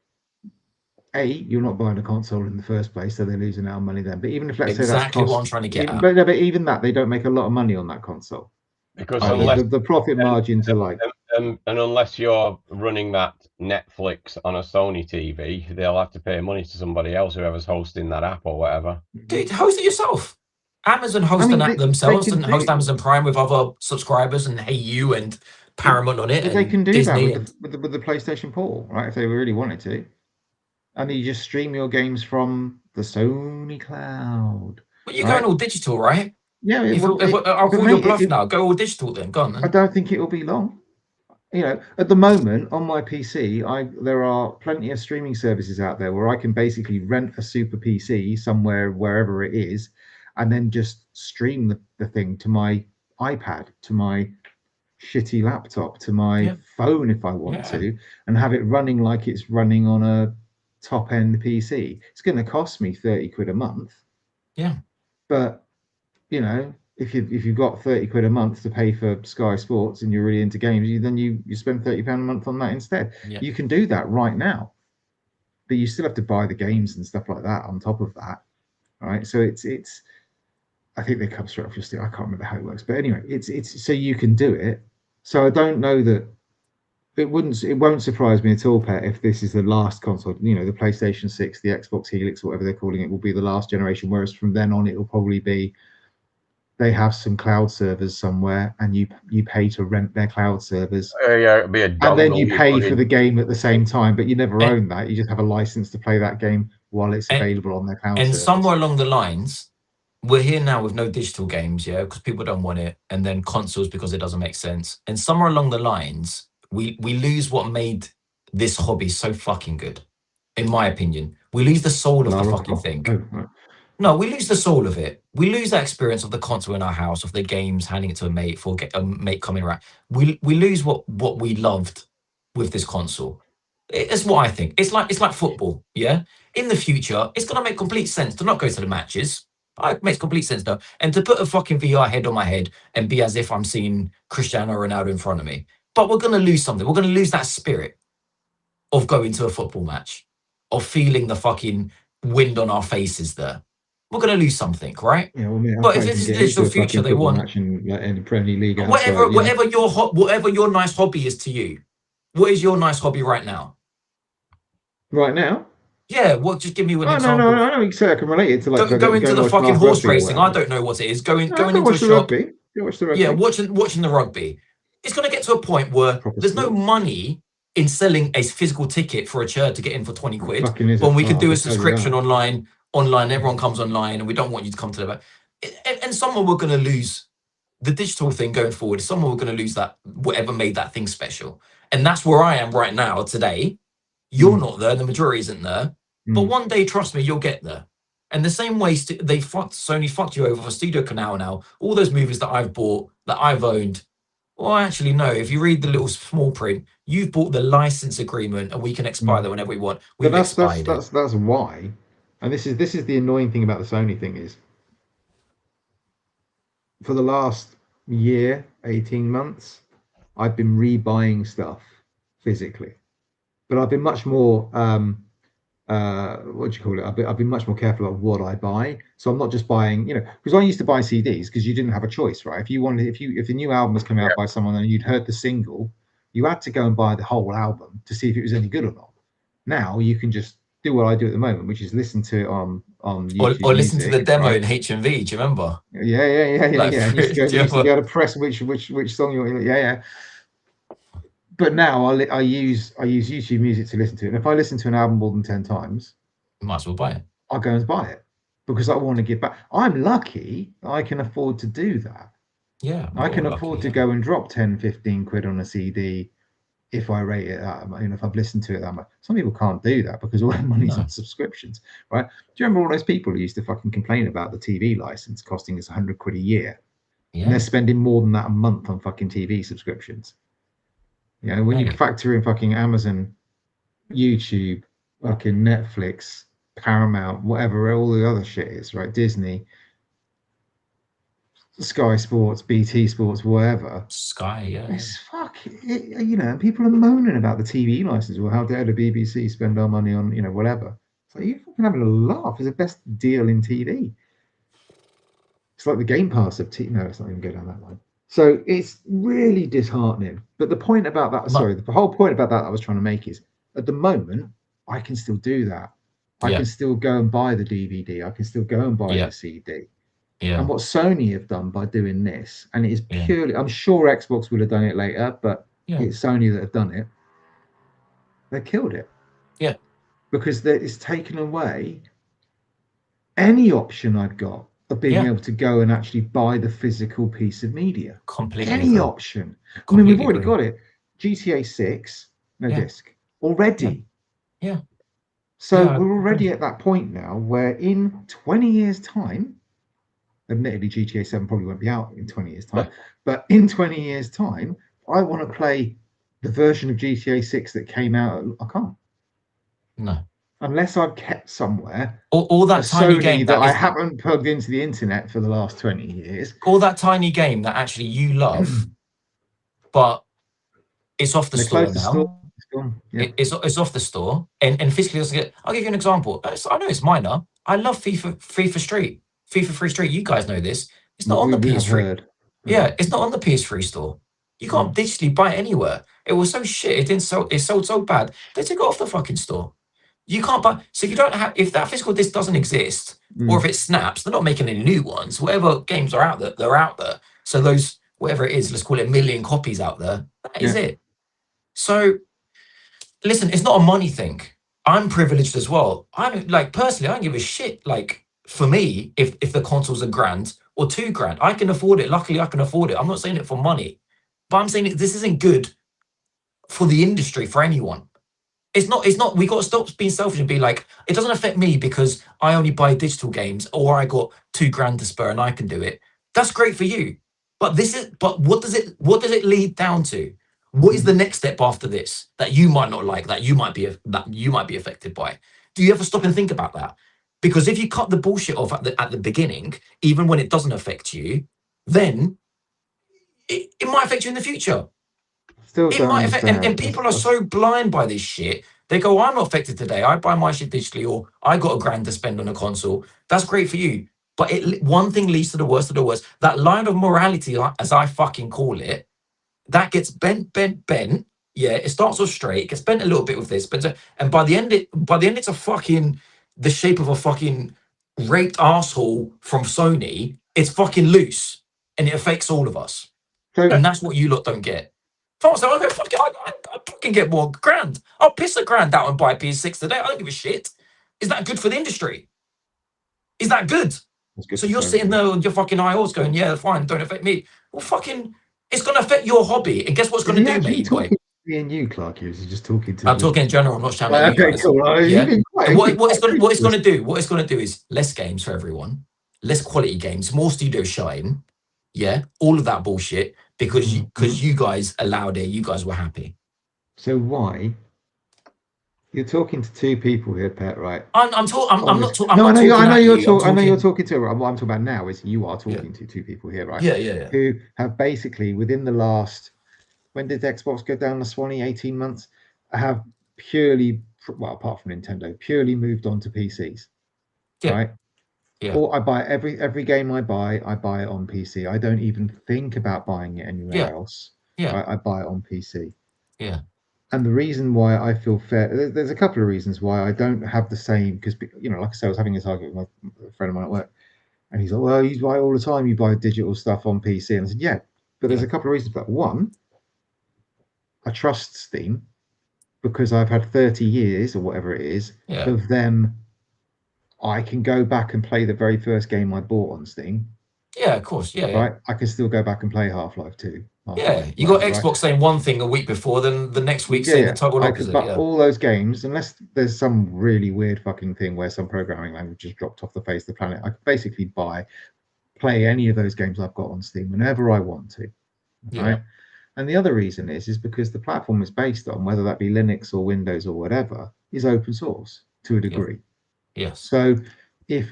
You're not buying a console in the first place, so they're losing out on money then. But even if, let's say that's what I'm trying to get at. But even that, they don't make a lot of money on that console. Because the profit margins are like... And unless you're running that Netflix on a Sony TV, they'll have to pay money to somebody else, whoever's hosting that app or whatever. Dude, host it yourself. Amazon host an app themselves and host Amazon Prime with other subscribers and Hey You and Paramount on it. They can do Disney that with the PlayStation Portal, right? If they really wanted to. And you just stream your games from the Sony cloud. But you're going all digital, right? Yeah, I'll call your bluff now. Go all digital then. Go on. Then. I don't think it will be long. You know, at the moment on my PC, there are plenty of streaming services out there where I can basically rent a super PC somewhere, wherever it is, and then just stream the thing to my iPad, to my shitty laptop, to my phone if I want to, and have it running like it's running on a top end PC. It's going to cost me 30 quid a month. Yeah. But, you know, if you've got 30 quid a month to pay for Sky Sports and you're really into games, then you spend £30 a month on that instead. Yeah. You can do that right now, but you still have to buy the games and stuff like that on top of that, right? So it's I think they come straight off your stick. I can't remember how it works, but anyway, it's so you can do it. So I don't know that it won't surprise me at all, Pet, if this is the last console. You know, the PlayStation 6, the Xbox Helix, or whatever they're calling it, will be the last generation. Whereas from then on, it will probably be they have some cloud servers somewhere, and you pay to rent their cloud servers. Yeah, it'd be a and then you pay for the game at the same time, but you never own that. You just have a license to play that game while it's available on their cloud servers. And somewhere along the lines, we're here now with no digital games, because people don't want it, and then consoles because it doesn't make sense. And somewhere along the lines, we lose what made this hobby so fucking good, in my opinion. We lose the soul of the fucking thing. Oh, right. No, we lose the soul of it. We lose that experience of the console in our house, of the games, handing it to a mate, for a mate coming around. We lose what we loved with this console. It's what I think. It's like football, yeah? In the future, it's going to make complete sense to not go to the matches. It makes complete sense, though. And to put a fucking VR head on my head and be as if I'm seeing Cristiano Ronaldo in front of me. But we're going to lose something. We're going to lose that spirit of going to a football match, of feeling the fucking wind on our faces there. We're going to lose something, right? Yeah, well, but if this is the digital future they want, in the Premier League, whatever your nice hobby is to you, what is your nice hobby right now? Right now? Yeah, just give me an example. No, I don't say I can relate it to like go into the fucking horse racing. I don't know what it is. Going into a shop. Watch the rugby. Yeah, watching the rugby. It's going to get to a point where there's no money in selling a physical ticket for a chair to get in for 20 quid. When we could do a subscription online, everyone comes online, and we don't want you to come to the back. And someone we're going to lose the digital thing going forward. Someone we're going to lose that, whatever made that thing special. And that's where I am right now, today. You're not there, the majority isn't there. But one day, trust me, you'll get there. And the same way Sony fucked you over for Studio Canal now. All those movies that I've bought, that I've owned. Well, actually, no. If you read the little small print, you've bought the license agreement, and we can expire that whenever we want. That's why. And this is the annoying thing about the Sony thing is, for the last year, 18 months, I've been rebuying stuff physically, but I've been much more what do you call it? I've been much more careful of what I buy. So I'm not just buying, because I used to buy CDs because you didn't have a choice, right? If the new album was coming out by someone and you'd heard the single, you had to go and buy the whole album to see if it was any good or not. Now you can just do what I do at the moment, which is listen to it on YouTube or listen to the demo in HMV. Do you remember? Yeah. You used to be able to press which song you want. Yeah. But now I use YouTube Music to listen to it. And if I listen to an album more than 10 times, you might as well buy it. I'll go and buy it because I want to give back. I'm lucky I can afford to do that. Yeah. I can afford to go and drop 10, 15 quid on a CD if I rate it that much, if I've listened to it that much. Some people can't do that because all their money's on subscriptions, right? Do you remember all those people who used to fucking complain about the TV license costing us 100 quid a year? Yeah. And they're spending more than that a month on fucking TV subscriptions. When you factor in fucking Amazon, YouTube, fucking Netflix, Paramount, whatever, all the other shit is, right? Disney, Sky Sports, BT Sports, whatever. Sky, yeah. It's and people are moaning about the TV license. Well, how dare the BBC spend our money on, whatever. It's like, you're fucking having a laugh. It's the best deal in TV. It's like the Game Pass of TV. No, let's not even go down that line. So it's really disheartening. But the point about that, the whole point about that I was trying to make is, at the moment, I can still do that. I can still go and buy the DVD. I can still go and buy the CD. Yeah. And what Sony have done by doing this, and it is purely, I'm sure Xbox would have done it later, but it's Sony that have done it. They killed it. Yeah. Because it's taken away any option I've got of being able to go and actually buy the physical piece of media. Completely Any agree. option. Completely I mean, we've already agree. got it. GTA 6, no disc already. Yeah. So we're already at that point now where in 20 years' time, admittedly GTA 7 probably won't be out in 20 years' time, but in 20 years' time, I want to play the version of GTA 6 that came out. I can't. No. Unless I've kept somewhere all that tiny Sony game that I haven't plugged into the internet for the last 20 years. All that tiny game that actually you love, but it's off the store now. It's gone. Yeah. It's off the store, and physically doesn't get. I'll give you an example. I know it's minor. I love FIFA Free Street. You guys know this. It's not on the PS3. Yeah, it's not on the PS3 store. You can't digitally buy it anywhere. It was so shit. It sold so bad. They took it off the fucking store. You can't buy. So you don't have. If that physical disc doesn't exist, or if it snaps, they're not making any new ones. Whatever games are out there, they're out there. So those, whatever it is, let's call it 1 million copies out there. That is it. So listen, it's not a money thing. I'm privileged as well. I'm like, personally, I don't give a shit. Like, for me, if the consoles are $1,000 or $2,000, I can afford it. Luckily, I can afford it. I'm not saying it for money, but I'm saying this isn't good for the industry, for anyone. It's not, we got to stop being selfish and be like, it doesn't affect me because I only buy digital games, or I got $2,000 to spare and I can do it. That's great for you. But what does it lead down to? What is the next step after this that you might not like, that you might be affected by? Do you ever stop and think about that? Because if you cut the bullshit off at the beginning, even when it doesn't affect you, then it might affect you in the future. It might affect, and people are so blind by this shit. They go, I'm not affected today. I buy my shit digitally, or I got $1,000 to spend on a console. That's great for you. But one thing leads to the worst of the worst. That line of morality, as I fucking call it, that gets bent. Yeah, it starts off straight. It gets bent a little bit with this, and by the end, it's a fucking the shape of a fucking raped asshole from Sony. It's fucking loose, and it affects all of us. And that's what you lot don't get. I fucking get more $1,000. I'll piss $1,000 out and buy a PS6 today. I don't give a shit. Is that good for the industry? Is that good? So you're sitting there with your fucking eye holes going, yeah, fine, don't affect me. Well, fucking, it's going to affect your hobby. And guess what's going to do, mate? Me and you, Clark, you're just talking to I'm talking in general, I'm not shouting at you guys. Cool. Yeah. What it's going to do is less games for everyone, less quality games, more studio shine. Yeah, all of that bullshit. Because you guys allowed it, you guys were happy. So why? You're talking to two people here, Pet, right? I'm not talking. No, I know you're talking to. What I'm talking about now is you are talking to two people here, right? Yeah. Who have basically within the last, when did Xbox go down the Swanee? 18 months. Have purely, well, apart from Nintendo, purely moved on to PCs, right? Yeah. Or I buy every game I buy it on PC. I don't even think about buying it anywhere else. Yeah. Right? I buy it on PC. Yeah. And the reason why I feel fair, there's a couple of reasons why I don't have the same, because, you know, like I said, I was having this argument with my friend of mine at work, and he's like, well, you buy all the time, you buy digital stuff on PC. And I said, yeah, but there's a couple of reasons for that. One, I trust Steam because I've had 30 years or whatever it is of them. I can go back and play the very first game I bought on Steam. Yeah, of course. Yeah. Right. I can still go back and play Half-Life 2. You got Xbox saying one thing a week before, then the next week saying the total opposite. But all those games, unless there's some really weird fucking thing where some programming language just dropped off the face of the planet, I can basically play any of those games I've got on Steam whenever I want to. Right. And the other reason is because the platform is based on, whether that be Linux or Windows or whatever, is open source to a degree. Yes. So if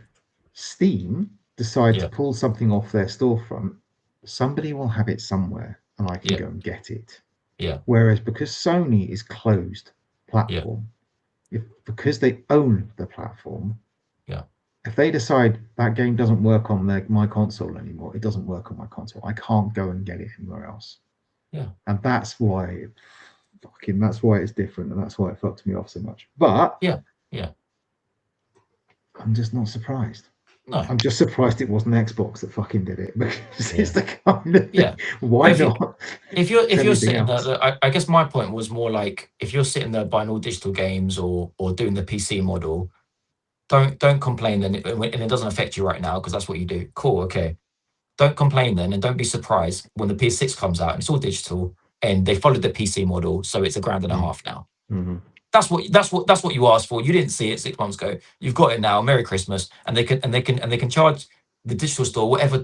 Steam decide to pull something off their storefront, somebody will have it somewhere and I can go and get it. Yeah. Whereas because Sony is closed platform, because they own the platform, if they decide that game doesn't work on my console anymore, it doesn't work on my console, I can't go and get it anywhere else. Yeah. And that's why it's different, and that's why it fucked me off so much. But I'm just not surprised. No. I'm just surprised it wasn't Xbox that fucking did it, because it's the kind of thing. Why not? If you're sitting there, I guess my point was more like, if you're sitting there buying all digital games or doing the PC model, don't complain then, and it doesn't affect you right now because that's what you do. Cool, okay. Don't complain then, and don't be surprised when the PS6 comes out and it's all digital and they followed the PC model, so it's $1.50 now. Mm-hmm. That's what you asked for. You didn't see it 6 months ago. You've got it now. Merry Christmas, and they can charge the digital store whatever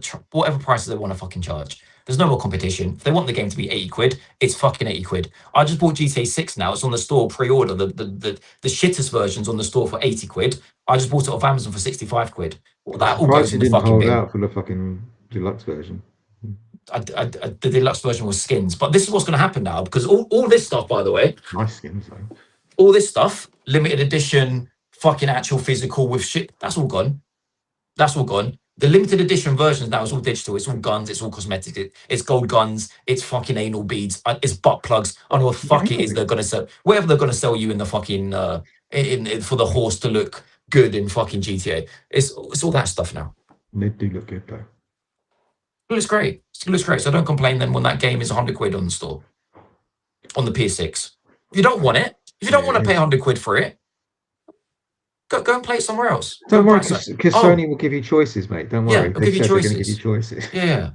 prices they want to fucking charge. There's no more competition. If they want the game to be 80 quid, it's fucking 80 quid. I just bought GTA 6 now. It's on the store pre-order. The shittest version's on the store for 80 quid. I just bought it off Amazon for 65 quid. Well, that all goes in the fucking bin. Out for the fucking deluxe version. The deluxe version was skins, but this is what's going to happen now because all this stuff, by the way, nice skins though. All this stuff, limited edition, fucking actual physical with shit, that's all gone. That's all gone. The limited edition versions now is all digital. It's all guns. It's all cosmetic. It's gold guns. It's fucking anal beads. It's butt plugs. I don't know what the fuck it is they're gonna sell. Whatever they're gonna sell you in the fucking for the horse to look good in fucking GTA. It's all that stuff now. They do look good though. It looks great. It looks great. So don't complain then when that game is 100 quid on the store, on the PS6. If you don't want it, if you don't want to pay 100 quid for it, go and play it somewhere else. Don't worry, because Sony will give you choices, mate. Don't worry. Yeah, give you choices. Give you choices. Yeah,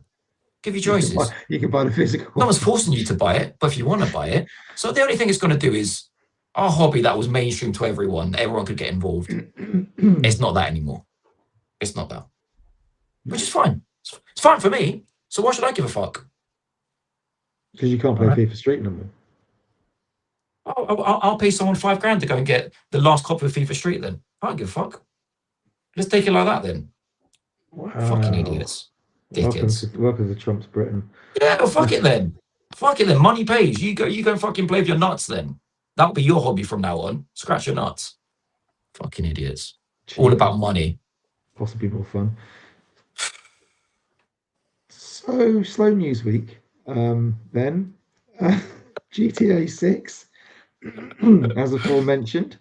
give you choices. You can buy the physical. No one's forcing you to buy it, but if you want to buy it. So the only thing it's going to do is our hobby that was mainstream to everyone could get involved. It's not that anymore. It's not that. Which is fine. It's fine for me. So why should I give a fuck? Because you can't play FIFA Street no more. I'll pay someone $5,000 to go and get the last copy of FIFA Street then. I don't give a fuck. Let's take it like that then. Wow. Fucking idiots. Dickheads. Welcome to Trump's Britain. Yeah, well, fuck it then. Fuck it then. Money pays. You go and fucking play with your nuts then. That'll be your hobby from now on. Scratch your nuts. Fucking idiots. Jeez. All about money. Possibly more fun. So, slow news week. Then, GTA 6, as aforementioned,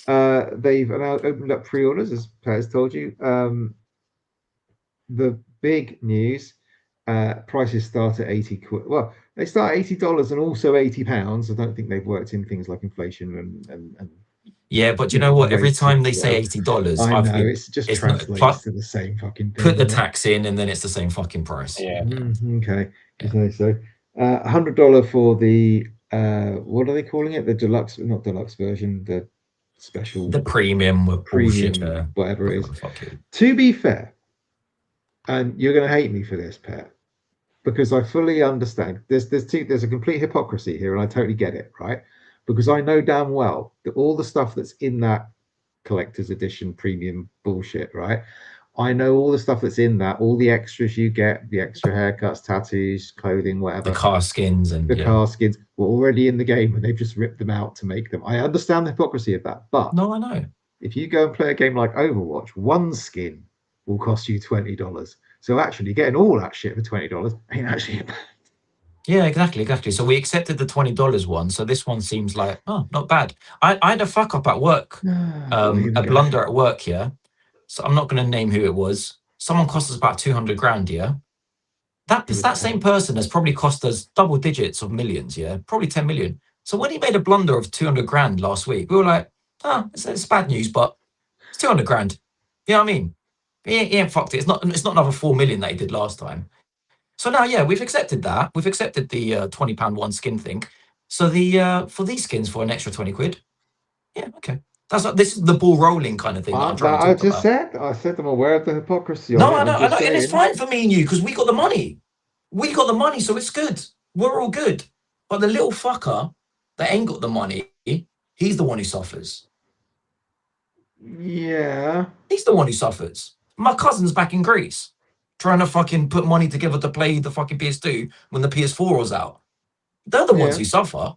they've now opened up pre-orders, as Paz told you. The big news, prices start at 80 quid. Well, they start at $80 and also £80. I don't think they've worked in things like inflation and yeah, but you know what? Every time they say $80, I know it's just translates to the same fucking thing. Put the tax in, and then it's the same fucking price. Yeah. Okay. Yeah. So, $100 for the what are they calling it? The deluxe, not deluxe version, the special, the premium, whatever it is. To be fair, and you're going to hate me for this, Pat, because I fully understand. There's a complete hypocrisy here, and I totally get it, right? Because I know damn well that all the stuff that's in that collector's edition premium bullshit, right? I know all the stuff that's in that, all the extras you get, the extra haircuts, tattoos, clothing, whatever. The car skins car skins were already in the game and they've just ripped them out to make them. I understand the hypocrisy of that, but no, I know. If you go and play a game like Overwatch, one skin will cost you $20. So actually getting all that shit for $20 ain't actually bad. Yeah, exactly. So we accepted the $20 one. So this one seems like, oh, not bad. I had a fuck up at work, a blunder at work here. So I'm not going to name who it was. Someone cost us about 200 grand, yeah? It's that same person has probably cost us double digits of millions, yeah? Probably 10 million. So when he made a blunder of 200 grand last week, we were like, oh, it's bad news, but it's 200 grand. You know what I mean? He ain't fucked it. It's not another 4 million that he did last time. So now, yeah, we've accepted that. We've accepted the £20 one skin thing. So for these skins for an extra 20 quid, yeah, okay. This is the ball rolling kind of thing. I said I'm aware of the hypocrisy. No, I know, and it's fine for me and you because we got the money. We got the money, so it's good. We're all good. But the little fucker that ain't got the money, he's the one who suffers. Yeah. He's the one who suffers. My cousin's back in Greece, trying to fucking put money together to play the fucking PS2 when the PS4 was out. They're the ones who suffer.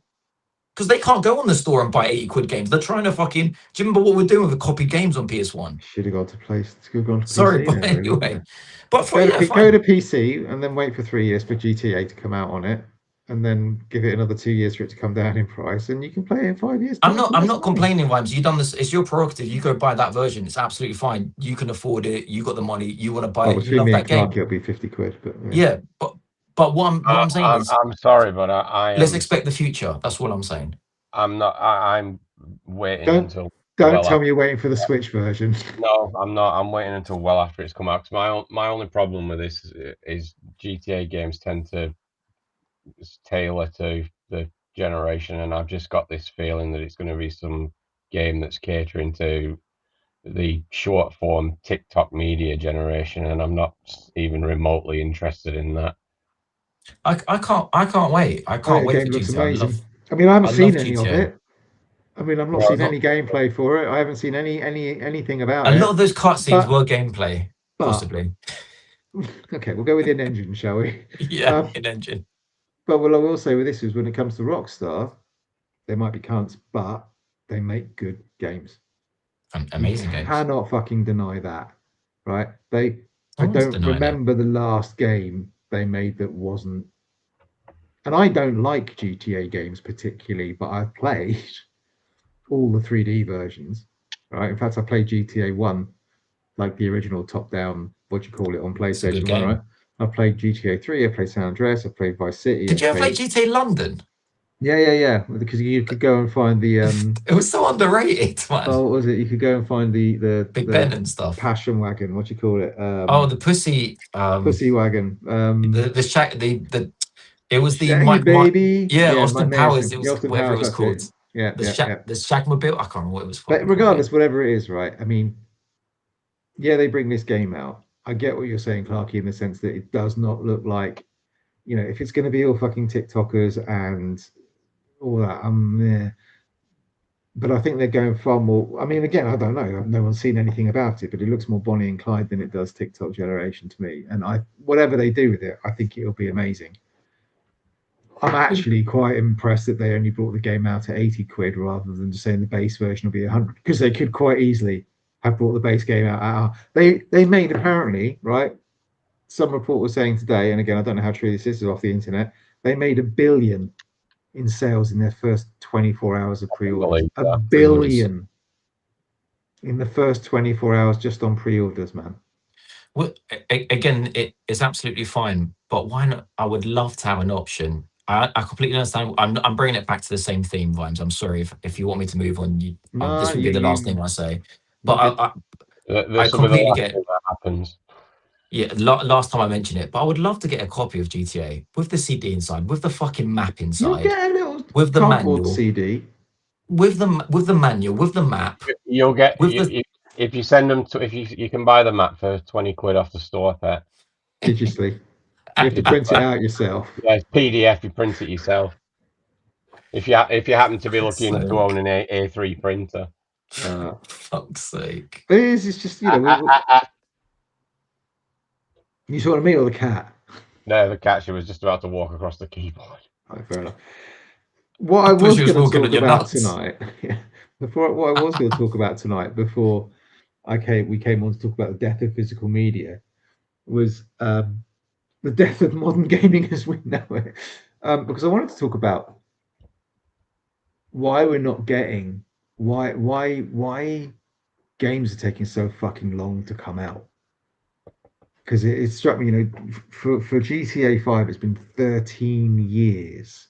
Because they can't go on the store and buy 80 quid games. They're trying to fucking... Do you remember what we're doing with the copied games on PS1? Should have gone to place. Sorry, but anyway. But go to PC and then wait for 3 years for GTA to come out on it. And then give it another 2 years for it to come down in price. And you can play it in 5 years. I'm not complaining, Vimes. You've done this. It's your prerogative. You go buy that version. It's absolutely fine. You can afford it. You got the money. You want to buy it. You love that game. It'll be 50 quid. But yeah, but what I'm saying is... I'm sorry, but I let's expect the future. That's what I'm saying. I'm not. I'm waiting until Don't tell me you're waiting for the Switch version. No, I'm not. I'm waiting until well after it's come out. Because my only problem with this is GTA games tend to tailor to the generation, and I've just got this feeling that it's going to be some game that's catering to the short form TikTok media generation, and I'm not even remotely interested in that. I can't wait. I can't wait for looks GTA. amazing. I mean, I haven't seen any of it. I mean, I've not seen any gameplay for it. I haven't seen anything about it. A lot of those cutscenes were gameplay, possibly. Okay, we'll go with in-engine, shall we? Yeah, in-engine. But what I will say with this is, when it comes to Rockstar, they might be cunts, but they make good games. Amazing games. Cannot fucking deny that, right? I don't remember the last game they made that wasn't. And I don't like GTA games particularly, but I've played all the 3D versions, right? In fact, I played GTA 1, like the original top-down, what you call it, on PlayStation 1, right? I played GTA 3, I played San Andreas, I played Vice City. Did you ever play GTA London? Yeah. Because you could go and find the it was so underrated, man. Oh, what was it? You could go and find the Big Ben and stuff. Passion wagon, what do you call it? The pussy wagon. It was the Mike baby. Austin Powers. It was Austin whatever Powers, it was called. The Shackmobile. I can't remember what it was. But regardless, whatever it is, right? I mean, yeah, they bring this game out. I get what you're saying, Clarky, in the sense that it does not look like, if it's going to be all fucking TikTokers and all that, yeah. But I think they're going far more. I mean, again, I don't know. No one's seen anything about it, but it looks more Bonnie and Clyde than it does TikTok generation to me. And whatever they do with it, I think it'll be amazing. I'm actually quite impressed that they only brought the game out at 80 quid rather than just saying the base version will be 100, because they could quite easily have brought the base game out at they made, apparently, right? Some report was saying today, and again, I don't know how true this is off the internet, they made $1 billion in sales in their first 24 hours of pre-orders. $1 billion in the first 24 hours just on pre-orders, man. Well, again, it's absolutely fine, but why not? I would love to have an option. I completely understand. I'm bringing it back to the same theme, Vimes. I'm sorry if you want me to move on. This will be the last thing I say. But I completely get that happens. Yeah, last time I mentioned it, but I would love to get a copy of GTA with the CD inside, with the fucking map inside, get a little with the manual CD, with the manual, with the map. You'll get if you send them to you can buy the map for 20 quid off the store, Pet. Digitally. You have to print it out yourself. Yeah, it's PDF. You print it yourself. If you happen to be looking to own an A3 printer. Fuck's sake! It's just You saw me or the cat? No, the cat. She was just about to walk across the keyboard. Oh, fair enough. What I was going to talk about tonight, before we came on to talk about the death of physical media, was the death of modern gaming as we know it. Because I wanted to talk about why we're not getting why games are taking so fucking long to come out. Because it struck me, for GTA 5, it's been 13 years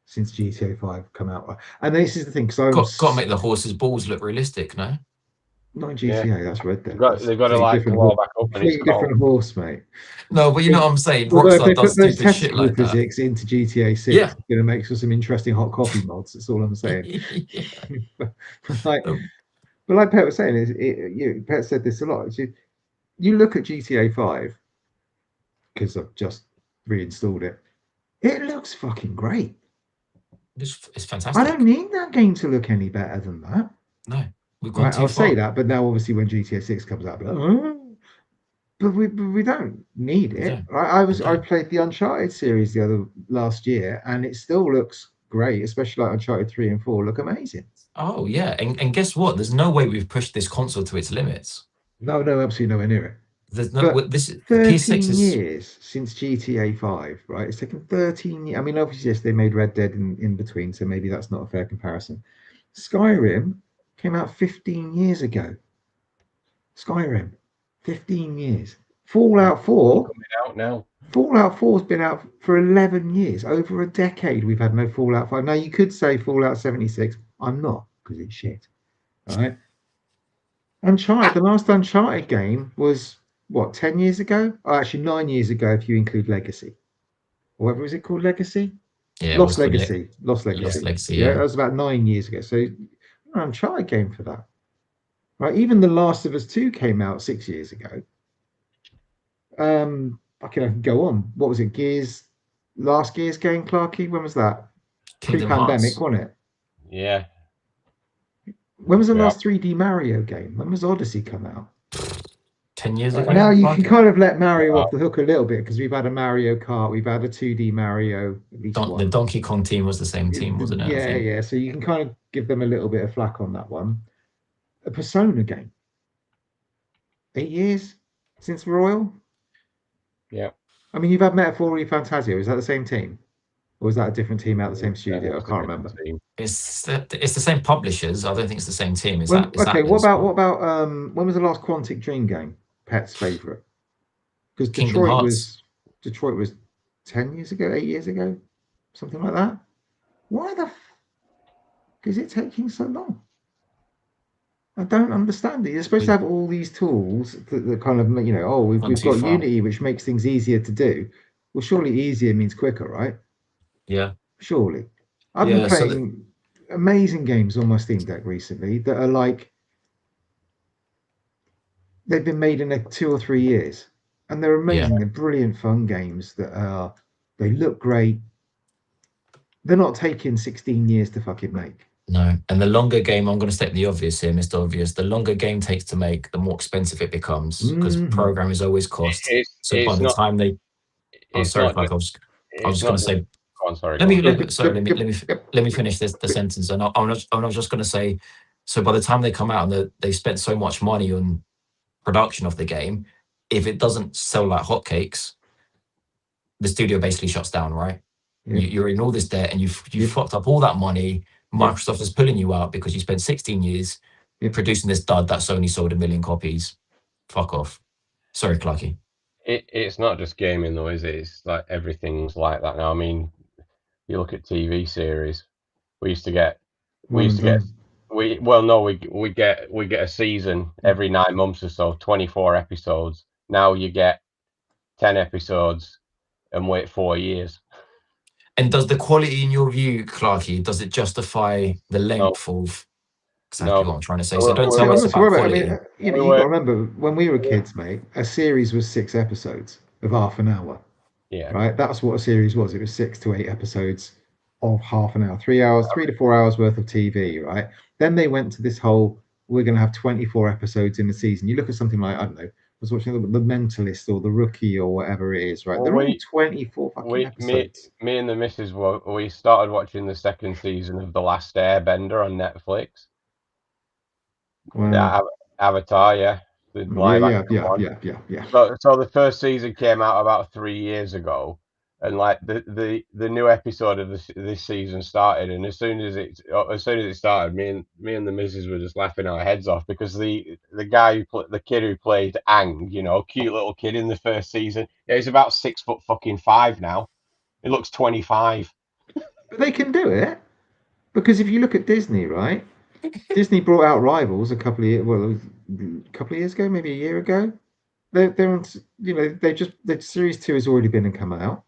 since GTA 5 come out. And this is the thing, because got to make the horse's balls look realistic, no? Not in GTA, that's Red Dead. They've got to like claw back up. Completely different horse, mate. No, but you know what I'm saying. Rockstar does stupid shit like that. Physics into GTA 6, it's going to make some interesting hot coffee mods. That's all I'm saying. But like Pet was saying, Pet said this a lot. You look at GTA 5, because I've just reinstalled it. It looks fucking great. It's fantastic. I don't need that game to look any better than that. No, we've gone too far. I'll say that, but now obviously when GTA 6 comes out, but we don't need it. I played the Uncharted series last year, and it still looks great, especially like Uncharted 3 and 4 look amazing. Oh yeah, and guess what? There's no way we've pushed this console to its limits. No, absolutely nowhere near it. There's no. This 13 years since GTA 5, right? It's taken 13 years. I mean, obviously, yes, they made Red Dead in between, so maybe that's not a fair comparison. Skyrim came out 15 years ago. Skyrim, 15 years. Fallout 4 coming out now. Fallout 4 has been out for 11 years. Over a decade, we've had no Fallout 5. Now, you could say Fallout 76. I'm not, because it's shit. All right. Uncharted, the last Uncharted game was what, 10 years ago? Oh, actually 9 years ago if you include Legacy. Or whatever was it called, Legacy? Yeah, Lost Legacy. Lost Legacy. Yeah, that was about 9 years ago. So an Uncharted game for that. Right. Even The Last of Us 2 came out 6 years ago. I can go on. What was it? Gears, last Gears game, Clarky? When was that? Pre-pandemic, wasn't it? Yeah. When was the last 3D Mario game? When was Odyssey come out? 10 years ago. Now you can kind of let Mario off the hook a little bit because we've had a Mario Kart, we've had a 2D Mario. At least the Donkey Kong team was the same team, wasn't it? Yeah. So you can kind of give them a little bit of flack on that one. A Persona game. 8 years since Royal. Yeah. I mean, you've had Metaphor ReFantazio. Is that the same team? Or is that a different team out of the same studio? I can't remember. It's the same publishers. I don't think it's the same team. What about when was the last Quantic Dream game? Pet's favorite? Because Detroit was 10 years ago, 8 years ago, something like that. Why the is it taking so long? I don't understand it. You're supposed to have all these tools that kind of, we've got Unity, which makes things easier to do. Well, surely easier means quicker, right? Yeah. Surely. I've been playing amazing games on my Steam Deck recently that are like, they've been made in 2 or 3 years. And they're amazing. Yeah. They're brilliant, fun games they look great. They're not taking 16 years to fucking make. No, and the longer game, I'm going to state the obvious here, Mr. Obvious, the longer game takes to make, the more expensive it becomes because program is always cost. So by the time they... Oh, sorry, Clark, I was just going to say... I'm sorry. Let me finish the sentence. And I was just going to say, so by the time they come out and they spent so much money on production of the game, if it doesn't sell like hotcakes, the studio basically shuts down, right? Yeah. You're in all this debt and you've fucked up all that money. Microsoft is pulling you out because you spent 16 years producing this dud that's only sold 1 million copies. Fuck off. Sorry, Clarky. It's not just gaming though, is it? It's like everything's like that now. I mean, you look at TV series. We get a season every 9 months or so, 24 episodes. Now you get 10 episodes and wait 4 years. And does the quality, in your view, Clarky, does it justify the length of exactly what I'm trying to say? So don't tell us about quality. I mean, you've got to remember, when we were kids, mate, a series was 6 episodes of half an hour. Yeah. Right? That's what a series was. It was 6 to 8 episodes of half an hour, 3 hours, 3 to 4 hours worth of TV, right? Then they went to this whole, we're going to have 24 episodes in a season. You look at something like, I don't know, I was watching The Mentalist or The Rookie or whatever it is, right? They're only 24 fucking episodes. Me and the missus, we started watching the 2nd season of The Last Airbender on Netflix. Wow. Avatar, yeah. The live action one. Yeah. So the 1st season came out about 3 years ago, and like the new episode of this season started, and as soon as it started, me and the missus were just laughing our heads off because the guy the kid who played Aang, cute little kid in the 1st season, he's about 6'5" now. He looks 25. But they can do it because if you look at Disney, right? Disney brought out Rivals a couple of years ago, maybe a year ago. They're on, the series 2 has already been and come out.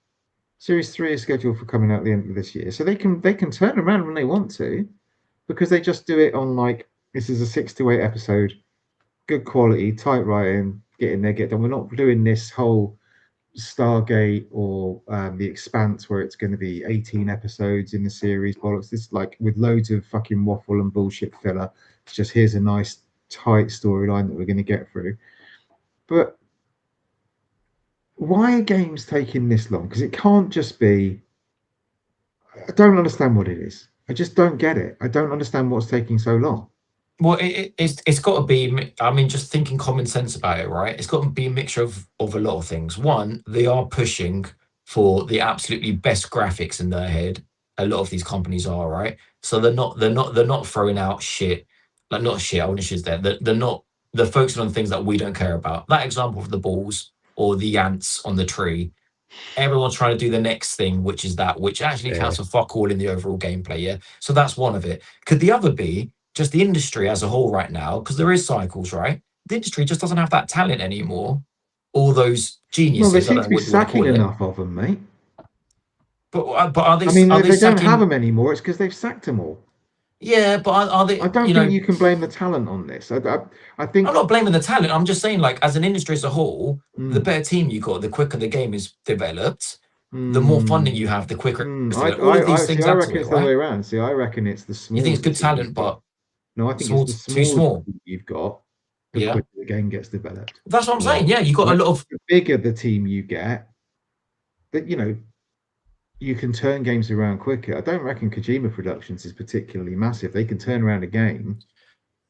Series 3 is scheduled for coming out at the end of this year, so they can turn around when they want to, because they just do it on like, this is a 6 to 8 episode, good quality, tight writing, get in there, get done. We're not doing this whole Stargate or The Expanse where it's going to be 18 episodes in the series bollocks. This like with loads of fucking waffle and bullshit filler. It's just, here's a nice tight storyline that we're going to get through. But why are games taking this long? Because it can't just be, I don't understand what it is. I just don't get it. I don't understand what's taking so long. Well, it's got to be, I mean, just thinking common sense about it, right? It's got to be a mixture of a lot of things. One, they are pushing for the absolutely best graphics in their head. A lot of these companies are, right? So they're not throwing out shit, like not shit, I want to use that. They're focusing on things that we don't care about. That example of the balls or the ants on the tree, everyone's trying to do the next thing, which actually counts for fuck all in the overall gameplay, yeah? So that's one of it. Could the other be just the industry as a whole right now, because there is cycles, right? The industry just doesn't have that talent anymore. All those geniuses. Well, they seem to be sacking enough of them, mate. But are they? I mean, if they don't have them anymore, it's because they've sacked them all. Yeah, but are they? I don't think you can blame the talent on this. I think I'm not blaming the talent. I'm just saying, like, as an industry as a whole, the better team you got, the quicker the game is developed, the more funding you have, the quicker. All of these things I reckon it's the way around. See, I reckon it's the small. You think it's good talent, but no, I think it's the too small. You've got the quicker the game gets developed. That's what I'm saying. Yeah, you got a lot of. The bigger the team you get, that you can turn games around quicker. I don't reckon Kojima Productions is particularly massive. They can turn around a game.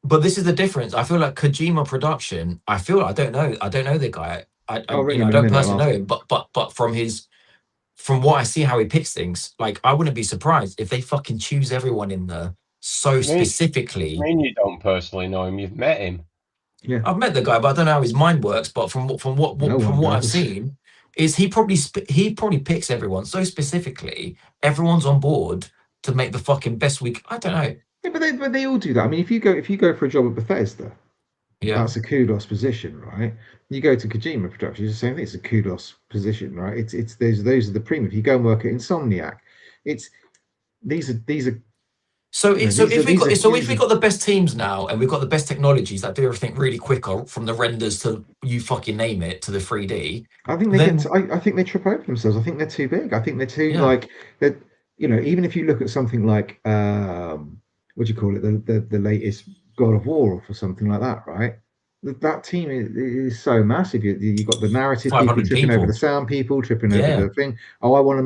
But this is the difference. I feel like Kojima Production. I don't know the guy. I don't personally know him. But from what I see, how he picks things, like, I wouldn't be surprised if they fucking choose everyone in there so specifically. I mean, you don't personally know him. You've met him. Yeah, I've met the guy, but I don't know how his mind works. But from what I've seen, is he probably picks everyone so specifically. Everyone's on board to make the fucking best week. I don't know. Yeah, but they all do that. I mean, if you go for a job at Bethesda, that's a kudos position, right? You go to Kojima Productions, it's the same thing. It's a kudos position, right? It's those are the premium. If you go and work at Insomniac, these are. So if we got the best teams now, and we've got the best technologies that do everything really quicker, from the renders to you fucking name it to the 3D. I think I think they trip over themselves. I think they're too big. I think they're too even if you look at something like what do you call it, the latest God of War or something like that, right? That team is so massive. You got the narrative people tripping over the sound people, tripping over the thing. I want to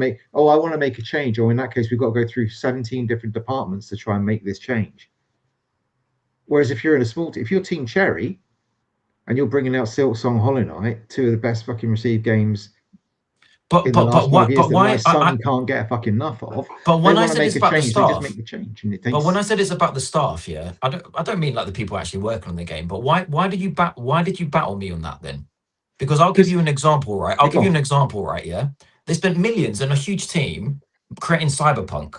make a change. Or in that case, we've got to go through 17 different departments to try and make this change. Whereas if you're in a small team, if you're Team Cherry, and you're bringing out Silksong, Hollow Knight, two of the best fucking received games. But why son can't get a fucking enough of? But when I said it's about the staff, just make the change. But when I said it's about the staff, I don't mean like the people actually working on the game. But why did you battle me on that then? Because I'll give you an example, right? Yeah, they spent millions and a huge team creating Cyberpunk.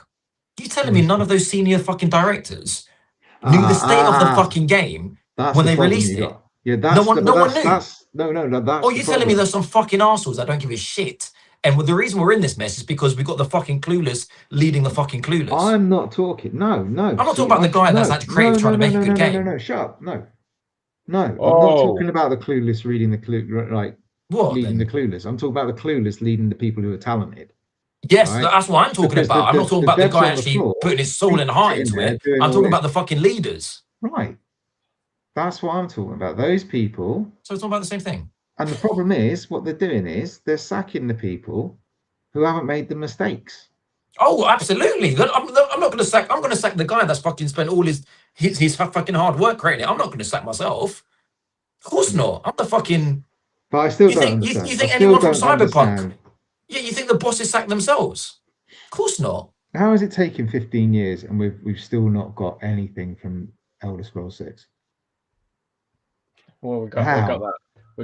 You telling me none of those senior fucking directors knew the state of the fucking game when they released it? Yeah, no one knew. No. You're telling me there's some fucking arseholes that don't give a shit. And the reason we're in this mess is because we got the fucking Clueless leading the fucking Clueless. I'm not talking. No. I'm not talking about the guy that's actually creative trying to make a good game. No. Shut up. No. I'm not talking about the Clueless reading the leading the Clueless. I'm talking about the Clueless leading the people who are talented. Yes, right? That's what I'm talking about. I'm not talking about the guy actually putting his soul and heart into it. I'm talking about the fucking leaders. Right. That's what I'm talking about. Those people. So it's all about the same thing. And the problem is, what they're doing is they're sacking the people who haven't made the mistakes. Oh, absolutely. I'm not going to sack. I'm going to sack the guy that's fucking spent all his fucking hard work creating it. I'm not going to sack myself. Of course not. I'm the fucking. But I still don't understand. You think anyone from Cyberpunk? Yeah, you think the bosses sack themselves? Of course not. How has it taken 15 years and we've still not got anything from Elder Scrolls 6? Well, we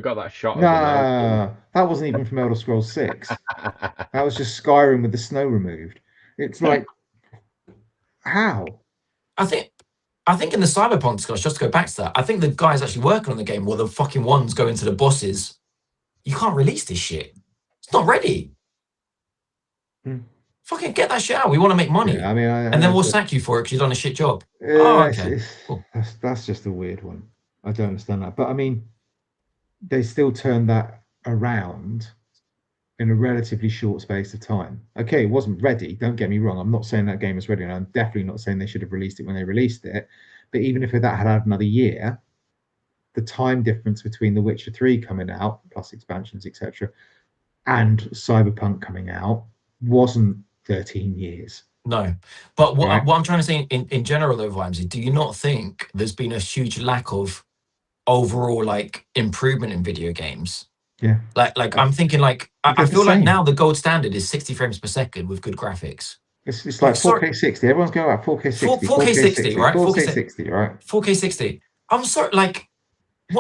got that shot. No, that wasn't even from Elder Scrolls 6. That was just Skyrim with the snow removed. It's like, how? I think in the Cyberpunk discussion, just to go back to that, I think the guys actually working on the game were the fucking ones going to the bosses. You can't release this shit. It's not ready. Fucking get that shit out. We want to make money. Yeah, I mean, and then we'll sack you for it because you've done a shit job. Okay. Cool. That's just a weird one. I don't understand that. But I mean, they still turned that around in a relatively short space of time. Okay, it wasn't ready. Don't get me wrong. I'm not saying that game is ready, and I'm definitely not saying they should have released it when they released it. But even if that had had another year, the time difference between The Witcher 3 coming out, plus expansions, etc., and Cyberpunk coming out wasn't 13 years. No. But what I'm trying to say in general, though, Vimesy, do you not think there's been a huge lack of overall like improvement in video games? Yeah. Like I'm thinking like I feel like now the gold standard is 60 frames per second with good graphics. It's like 4K 60. Everyone's going about 4K 60. 4K 60, right? 4K 60, right? 4K 60. I'm sorry, like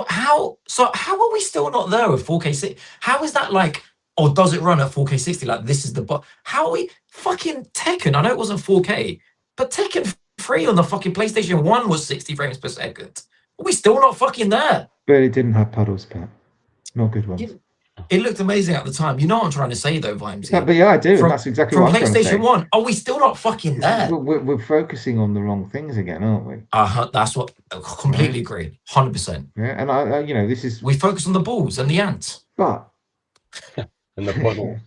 how are we still not there with 4K 60? How is that like, or does it run at 4K 60? Like this is how are we fucking Tekken? I know it wasn't 4K, but Tekken 3 on the fucking PlayStation 1 was 60 frames per second. Are we still not fucking there? But it didn't have puddles, Pat. Not good ones. It looked amazing at the time. You know what I'm trying to say, though, Vimesy. But yeah, I do. And that's exactly what I'm trying to say. From PlayStation 1, are we still not fucking there? We're focusing on the wrong things again, aren't we? That's what I completely agree. 100%. Yeah, and I you know, this is... We focus on the balls and the ants. But... and the puddles.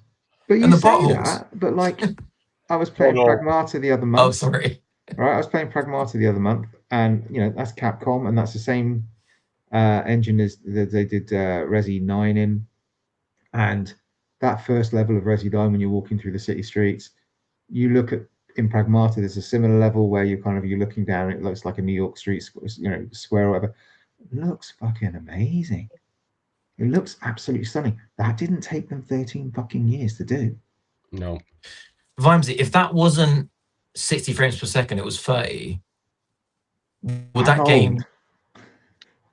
But you say that, but like, I was playing Pragmata the other month. Oh, sorry. Right, I was playing Pragmata the other month, and you know that's Capcom, and that's the same engine as they did Resi 9 in, and that first level of Resi 9 when you're walking through the city streets, you look at in Pragmata, there's a similar level where you're looking down, it looks like a New York street, you know, square or whatever. It looks fucking amazing. It looks absolutely stunning. That didn't take them 13 fucking years to do. No. Vimesy, if that wasn't 60 frames per second, it was 30. Would that game...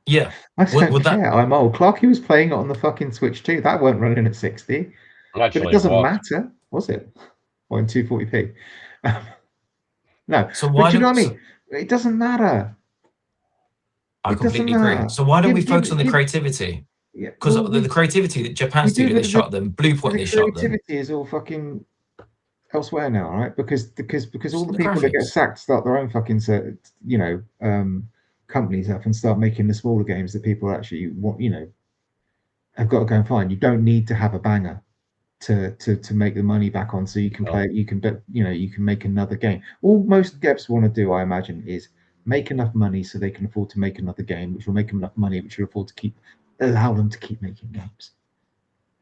Yeah. I don't care. I'm old. Clarky was playing it on the fucking Switch too. That weren't running at 60. Actually, but it doesn't matter, was it? Or in 240p? No. So why do you know what I mean? It doesn't matter. I completely agree. So why don't we focus on the creativity? Because the creativity that Japan studio, they shot them, Bluepoint, they shot them. The creativity is all fucking elsewhere now, right? Because all the people that get sacked start their own fucking, you know, companies up and start making the smaller games that people actually want, you know, have got to go and find. You don't need to have a banger to make the money back on, so you can play it. You can, you know, you can make another game. All most devs want to do, I imagine, is make enough money so they can afford to make another game, which will make them enough money, which will afford to allow them to keep making games,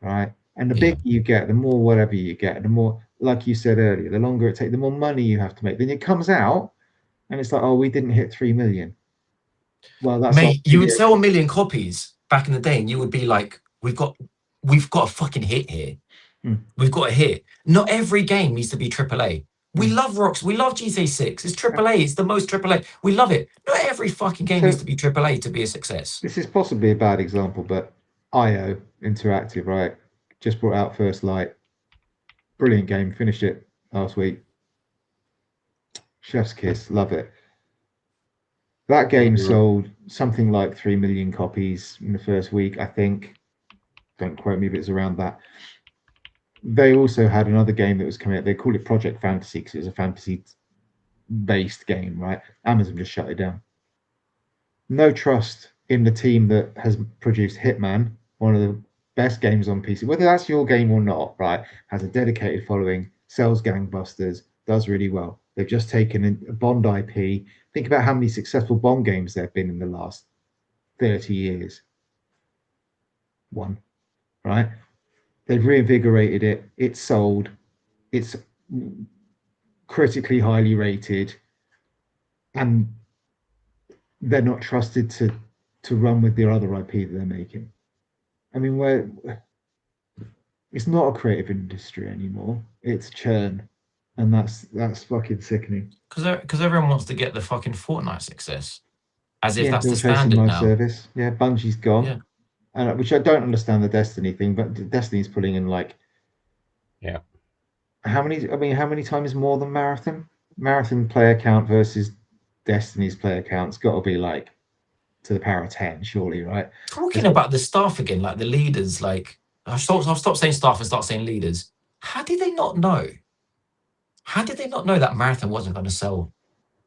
right? And the bigger you get, the more whatever you get, the more, like you said earlier, the longer it takes, the more money you have to make. Then it comes out, and it's like, oh, we didn't hit 3 million. Well, that's mate. You would sell 1 million copies back in the day, and you would be like, we've got a fucking hit here. We've got a hit. Not every game needs to be AAA. We love Rockstar. We love GTA 6. It's AAA. It's the most AAA. We love it. Not every fucking game needs to be AAA to be a success. This is possibly a bad example, but IO Interactive, right? Just brought out First Light. Brilliant game. Finished it last week. Chef's kiss. Love it. That game sold something like 3 million copies in the first week, I think. Don't quote me, but it's around that. They also had another game that was coming out. They called it Project Fantasy because it was a fantasy-based game, right? Amazon just shut it down. No trust in the team that has produced Hitman, one of the best games on PC. Whether that's your game or not, right? Has a dedicated following, sells gangbusters, does really well. They've just taken a Bond IP. Think about how many successful Bond games there have been in the last 30 years. One, right? They've reinvigorated it. It's sold. It's critically highly rated, and they're not trusted to run with their other IP that they're making. I mean, it's not a creative industry anymore. It's churn, and that's fucking sickening. Because everyone wants to get the fucking Fortnite success, as if that's the standard now. Service. Yeah, Bungie's gone. Yeah. Which I don't understand the Destiny thing, but Destiny's pulling in like, how many times more than Marathon? Marathon player count versus Destiny's player count's got to be like to the power of 10, surely, right? Talking about the staff again, like the leaders, like I'll stop saying staff and start saying leaders. How did they not know? How did they not know that Marathon wasn't going to sell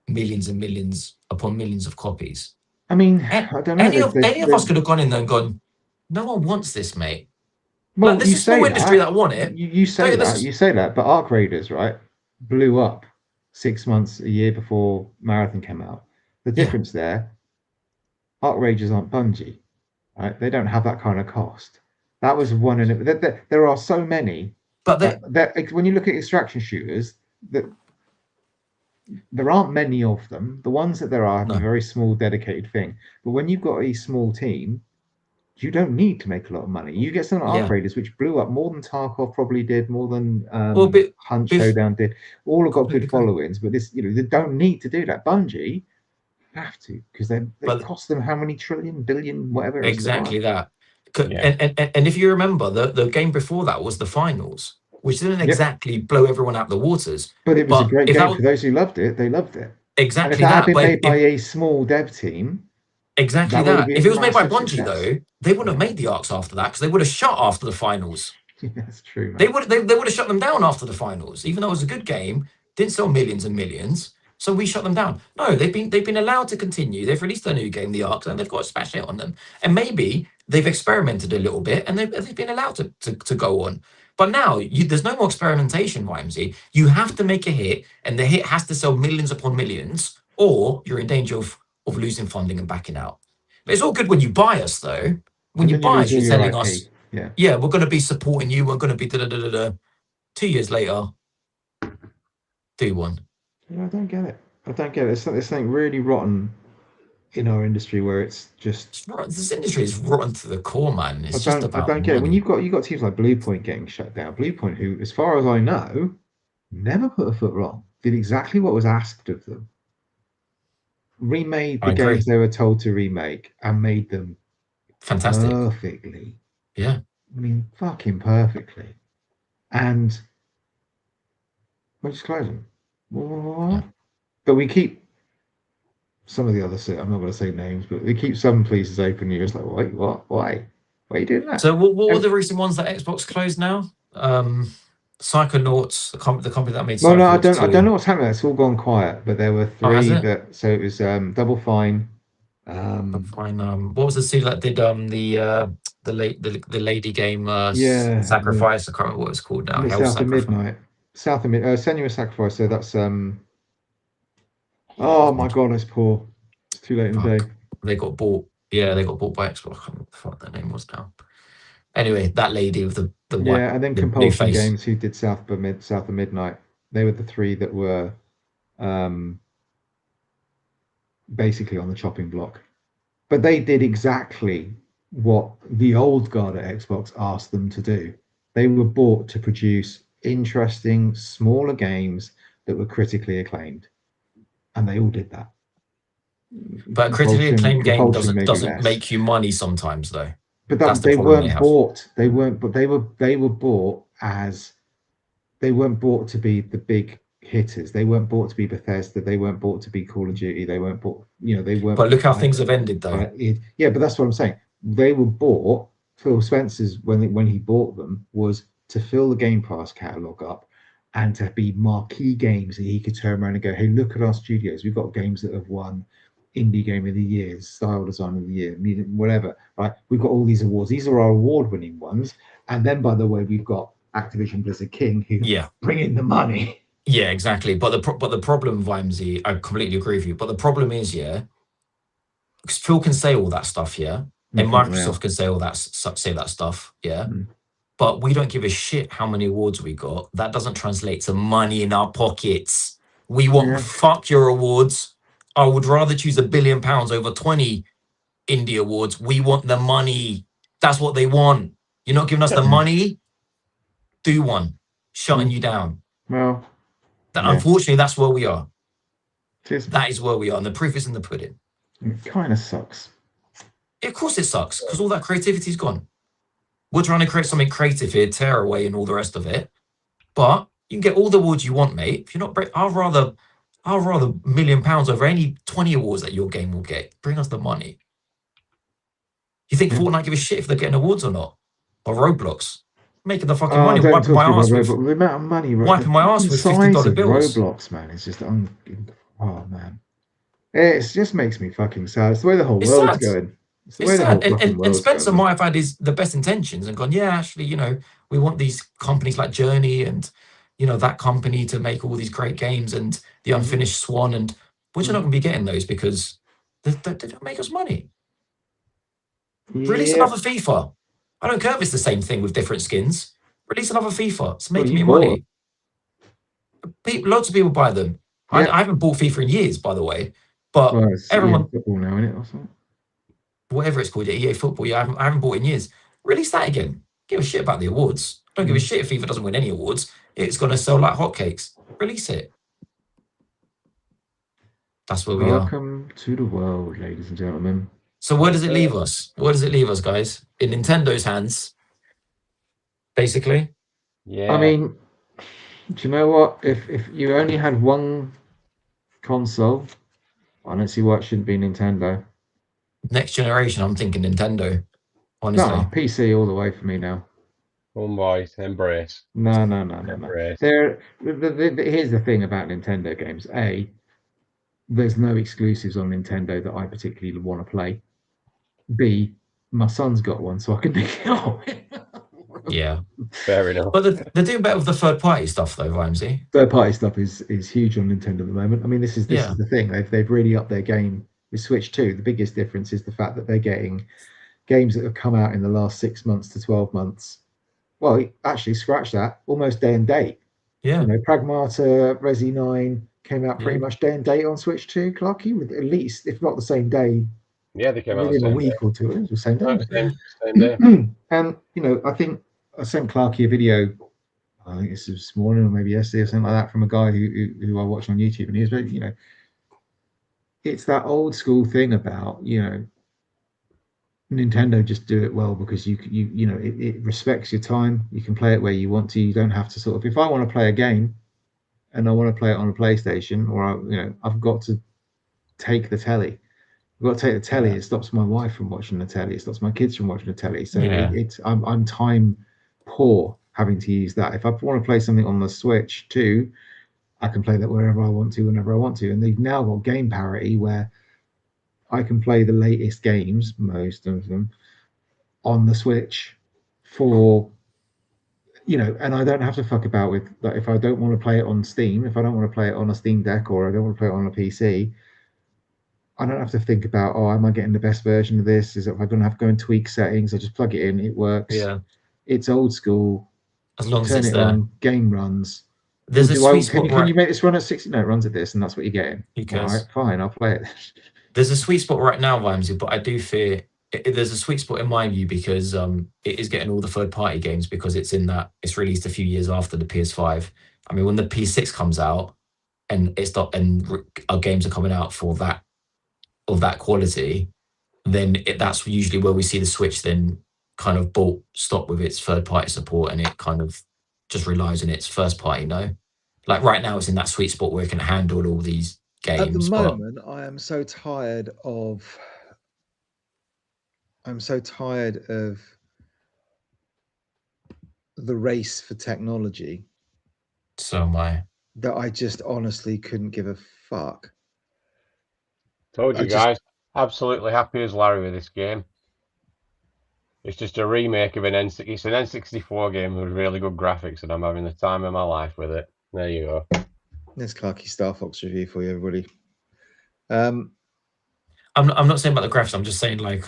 millions and millions upon millions of copies? I mean, I don't know. Any of us could have gone in there and gone, no one wants this, mate. Well, like, this is a small industry that want it. You say that, but Arc Raiders, right, blew up 6 months, a year before Marathon came out. The difference there, Arc Raiders aren't Bungie, right? They don't have that kind of cost. That was one in it. There are so many, but when you look at extraction shooters, there aren't many of them. The ones that there are have a very small, dedicated thing. But when you've got a small team, you don't need to make a lot of money. You get some Arc Raiders, which blew up more than Tarkov probably did, more than Hunt Showdown did. All have got good followings, but this, they don't need to do that. Bungie have to, because they cost them how many trillion, billion, whatever. Exactly that. And if you remember, the game before that was the finals, which didn't exactly blow everyone out the waters. But it was a great game. For those who loved it, they loved it. Exactly and if that had been but made by a small dev team, exactly that. If it was made by Bungie, success. though, they wouldn't have made the Arcs after that because they would have shut after the finals. Yeah, that's true, man. They would have shut them down after the finals, even though it was a good game, didn't sell millions and millions. So we shut them down. No, they've been allowed to continue. They've released a new game, the Arcs, and they've got a smash hit on them. And maybe they've experimented a little bit and they've been allowed to go on. But now there's no more experimentation, Wimsey. You have to make a hit, and the hit has to sell millions upon millions, or you're in danger of losing funding and backing out. But it's all good when you buy us, though. When you buy us, you're telling us, yeah, we're going to be supporting you. We're going to be da-da-da-da-da. 2 years later, do one. I don't get it. It's something really rotten in our industry where it's just this industry is rotten to the core, man. It's just about I don't get it. When you've got teams like Bluepoint getting shut down, Bluepoint, who, as far as I know, never put a foot wrong, did exactly what was asked of them, remade the games they were told to remake, and made them fantastic, perfectly. Yeah, I mean, fucking perfectly, and we're just closing. Yeah. But we keep some of the other, I'm not going to say names, but we keep some places open. You're just like, wait, what? Why are you doing that? So what were the recent ones that Xbox closed now? Psychonauts, the company that made. Well, no, I don't know what's happening. It's all gone quiet. But there were three that. So it was Double Fine. What was the studio that did the lady game? Sacrifice. I can't remember what it's called now. South of Midnight. Senua's Sacrifice. So that's oh my god, it's poor. It's too late in the day. They got bought. Yeah, they got bought by Xbox. I can't remember what their name was now. Anyway, that lady with the white, and then Compulsion Games, who did South of Midnight. They were the three that were basically on the chopping block. But they did exactly what the old guard at Xbox asked them to do. They were bought to produce interesting, smaller games that were critically acclaimed. And they all did that. But a critically acclaimed game doesn't make you money sometimes, though. But they weren't bought. They weren't bought as, they weren't bought to be the big hitters. They weren't bought to be Bethesda. They weren't bought to be Call of Duty. They weren't bought. They weren't. But look how things have ended, though. Yeah, but that's what I'm saying. They were bought. Phil Spencer's when he bought them was to fill the Game Pass catalog up, and to be marquee games that he could turn around and go, hey, look at our studios. We've got games that have won Indie Game of the Year, Style Design of the Year, whatever, right? We've got all these awards. These are our award-winning ones. And then, by the way, we've got Activision Blizzard King, who bring in the money. Yeah, exactly. But the problem, Vimesy, I completely agree with you. But the problem is, because Phil can say all that stuff, and Microsoft can say all that stuff, But we don't give a shit how many awards we got. That doesn't translate to money in our pockets. We want fuck your awards. I would rather choose £1 billion over 20 indie awards. We want the money. That's what they want. You're not giving us the money. Do one. Shutting you down. Well, unfortunately, that's where we are. That is where we are. And the proof is in the pudding. It kind of sucks. Of course it sucks, because all that creativity is gone. We're trying to create something creative here, tear away and all the rest of it. But you can get all the awards you want, mate. If you're not, I'll rather £1 million over any 20 awards that your game will get. Bring us the money. You think Fortnite give a shit if they're getting awards or not? Or Roblox? Making the fucking money, wiping my ass with the amount of money, wiping my ass with $50 bills. Roblox, man, it's just oh man, it just makes me fucking sad. It's the way the whole world's going. It's the way the whole fucking world's and Spencer going. might have had the best intentions and gone, actually, we want these companies like Journey and that company to make all these great games and the Unfinished Swan, and we're not going to be getting those because they don't make us money. Release another FIFA. I don't care if it's the same thing with different skins. Release another FIFA. It's making me money. Loads of people buy them. I haven't bought FIFA in years, by the way. But everyone, EA Football now, isn't it, or something? Whatever it's called, EA Football. I haven't bought in years. Release that again. Give a shit about the awards. Don't give a shit if FIFA doesn't win any awards. It's going to sell like hotcakes. Release it. That's where we are. Welcome to the world, ladies and gentlemen. So where does it leave us? Where does it leave us, guys? In Nintendo's hands, basically. Yeah. I mean, do you know what? If you only had one console, I don't see why it shouldn't be Nintendo. Next generation, I'm thinking Nintendo. Honestly, no, PC all the way for me now. Boys, embrace. No. Embrace. Here's the thing about Nintendo games. A, there's no exclusives on Nintendo that I particularly want to play. B, my son's got one, so I can pick it up. yeah, fair enough. But they're doing better with the third party stuff, though, Vimesy. Third party stuff is huge on Nintendo at the moment. I mean, this is the thing. They've really upped their game with Switch 2. The biggest difference is the fact that they're getting games that have come out in the last 6 months to 12 months. Well, actually, scratch that, almost day and date. Yeah. You know, Pragmata, Resi 9 came out pretty much day and date on Switch 2, Clarky, with at least, if not the same day. Yeah, they came out within a week or two. It was the same day. Same day. And, you know, I think I sent Clarky a video, I think this was this morning or maybe yesterday or something like that, from a guy who I watch on YouTube. And he was very, you know, it's that old school thing about, you know, Nintendo just do it well because you know it respects your time. You can play it where you want to. You don't have to sort of, if I want to play a game and I want to play it on a PlayStation, or you know, I've got to take the telly. I've got to take the telly. It stops my wife from watching the telly. It stops my kids from watching the telly. So I'm time poor having to use that. If I want to play something on the Switch too, I can play that wherever I want to, whenever I want to. And they've now got game parity where I can play the latest games, most of them, on the Switch for, you know, and I don't have to fuck about with that. If I don't want to play it on Steam, if I don't want to play it on a Steam Deck, or I don't want to play it on a PC, I don't have to think about, oh, am I getting the best version of this? Is it, if I'm going to have to go and tweak settings? I just plug it in, it works. Yeah. It's old school. As long as turn it's it there. on, game runs. There's a sweet spot. Can you make this run at 60? No, it runs at this, and that's what you're getting. Because all right, fine, I'll play it. There's a sweet spot right now, Vimesy, but I do fear there's a sweet spot in my view because it is getting all the third party games because it's released a few years after the PS5. I mean, when the PS6 comes out and our games are coming out for that of that quality, then that's usually where we see the Switch then kind of stop with its third party support, and it kind of just relies on its first party. No, like right now it's in that sweet spot where it can handle all these games. At the moment, I am so tired of. I'm so tired of the race for technology. So am I. That I just honestly couldn't give a fuck. Told you guys, absolutely happy as Larry with this game. It's just a remake of it's an N64 game with really good graphics, and I'm having the time of my life with it. There you go. There's Clarky Star Fox review for you, everybody. I'm not saying about the graphics. I'm just saying like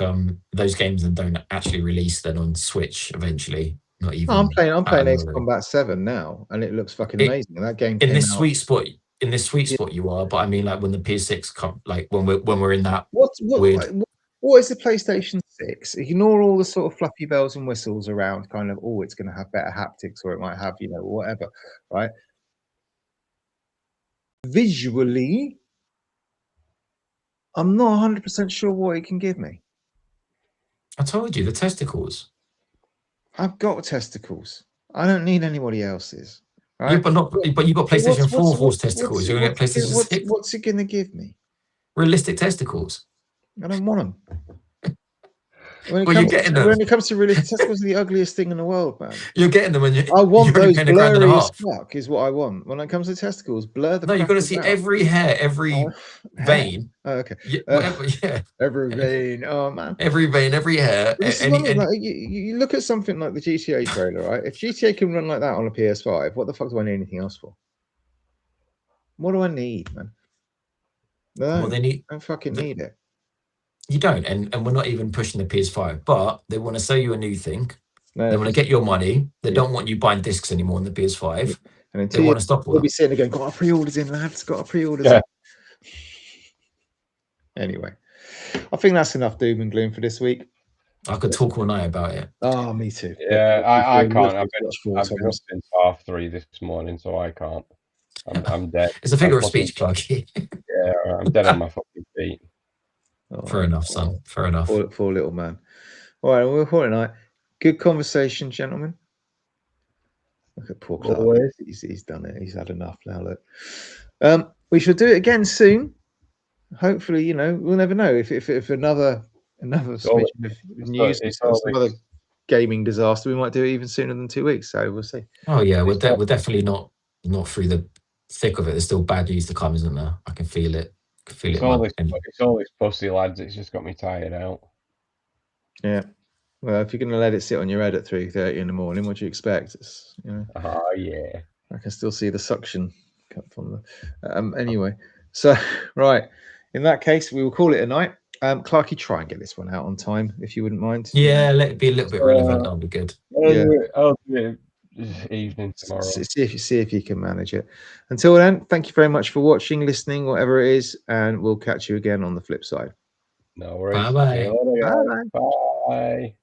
those games that don't actually release then on Switch eventually. Not even. I'm playing Ace Combat 7 now, and it looks fucking amazing. That game in this sweet spot. In this sweet spot, you are. But I mean, like when the PS6 come, like when we're in that. What is the PlayStation 6? Ignore all the sort of fluffy bells and whistles around, kind of. Oh, it's going to have better haptics, or it might have, you know, whatever, right? Visually, I'm not 100% sure what it can give me. I told you the testicles. I've got testicles. I don't need anybody else's. Right? Yeah, but you've got PlayStation 4 horse testicles. You're going to get PlayStation 6. What's it going to give me? Realistic testicles. I don't want them. When it comes to realistic testicles, the ugliest thing in the world, man. You're getting them when I want those blurry as fuck. Is what I want. When it comes to testicles, blur the. No, you've got to see every hair, every vein. Oh, okay. Yeah. Every vein. Oh man. Every vein, every hair. You look at something like the GTA trailer, right? If GTA can run like that on a PS5, what the fuck do I need anything else for? What do I need, man? No, I don't fucking need it. You don't, and we're not even pushing the PS5, but they want to sell you a new thing. No, they want to get your money. They don't want you buying discs anymore on the PS5. And they want to stop all that. We'll be sitting there going, got our pre-orders in, lads, got our pre-orders in. Anyway, I think that's enough doom and gloom for this week. I could talk all night about it. Oh, me too. Yeah, I can't. I've been up since 3:30 this morning, so I can't. I'm dead. It's a figure of speech, Clarky. Yeah, I'm dead on my fucking feet. Oh, fair enough, son. Fair enough. Poor little man. All right, we're calling tonight. Good conversation, gentlemen. Look at poor Clark. He's done it. He's had enough now. Look. we shall do it again soon. Hopefully, you know, we'll never know if another smidgen of news, some other gaming disaster, we might do it even sooner than 2 weeks. So we'll see. Oh yeah, we're definitely not through the thick of it. There's still bad news to come, isn't there? I can feel it. It's all this pussy, lads. It's just got me tired out. Yeah. Well, if you're going to let it sit on your head at 3:30 in the morning, what do you expect? It's, you know. Oh yeah. I can still see the suction cut from the. Anyway, so right. In that case, we will call it a night. Clarky, try and get this one out on time, if you wouldn't mind. Yeah, let it be a little bit relevant. That'll be good. I'll do it evening tomorrow. See if you can manage it. Until then, thank you very much for watching, listening, whatever it is, and we'll catch you again on the flip side. No worries. Bye-bye. Bye. Bye.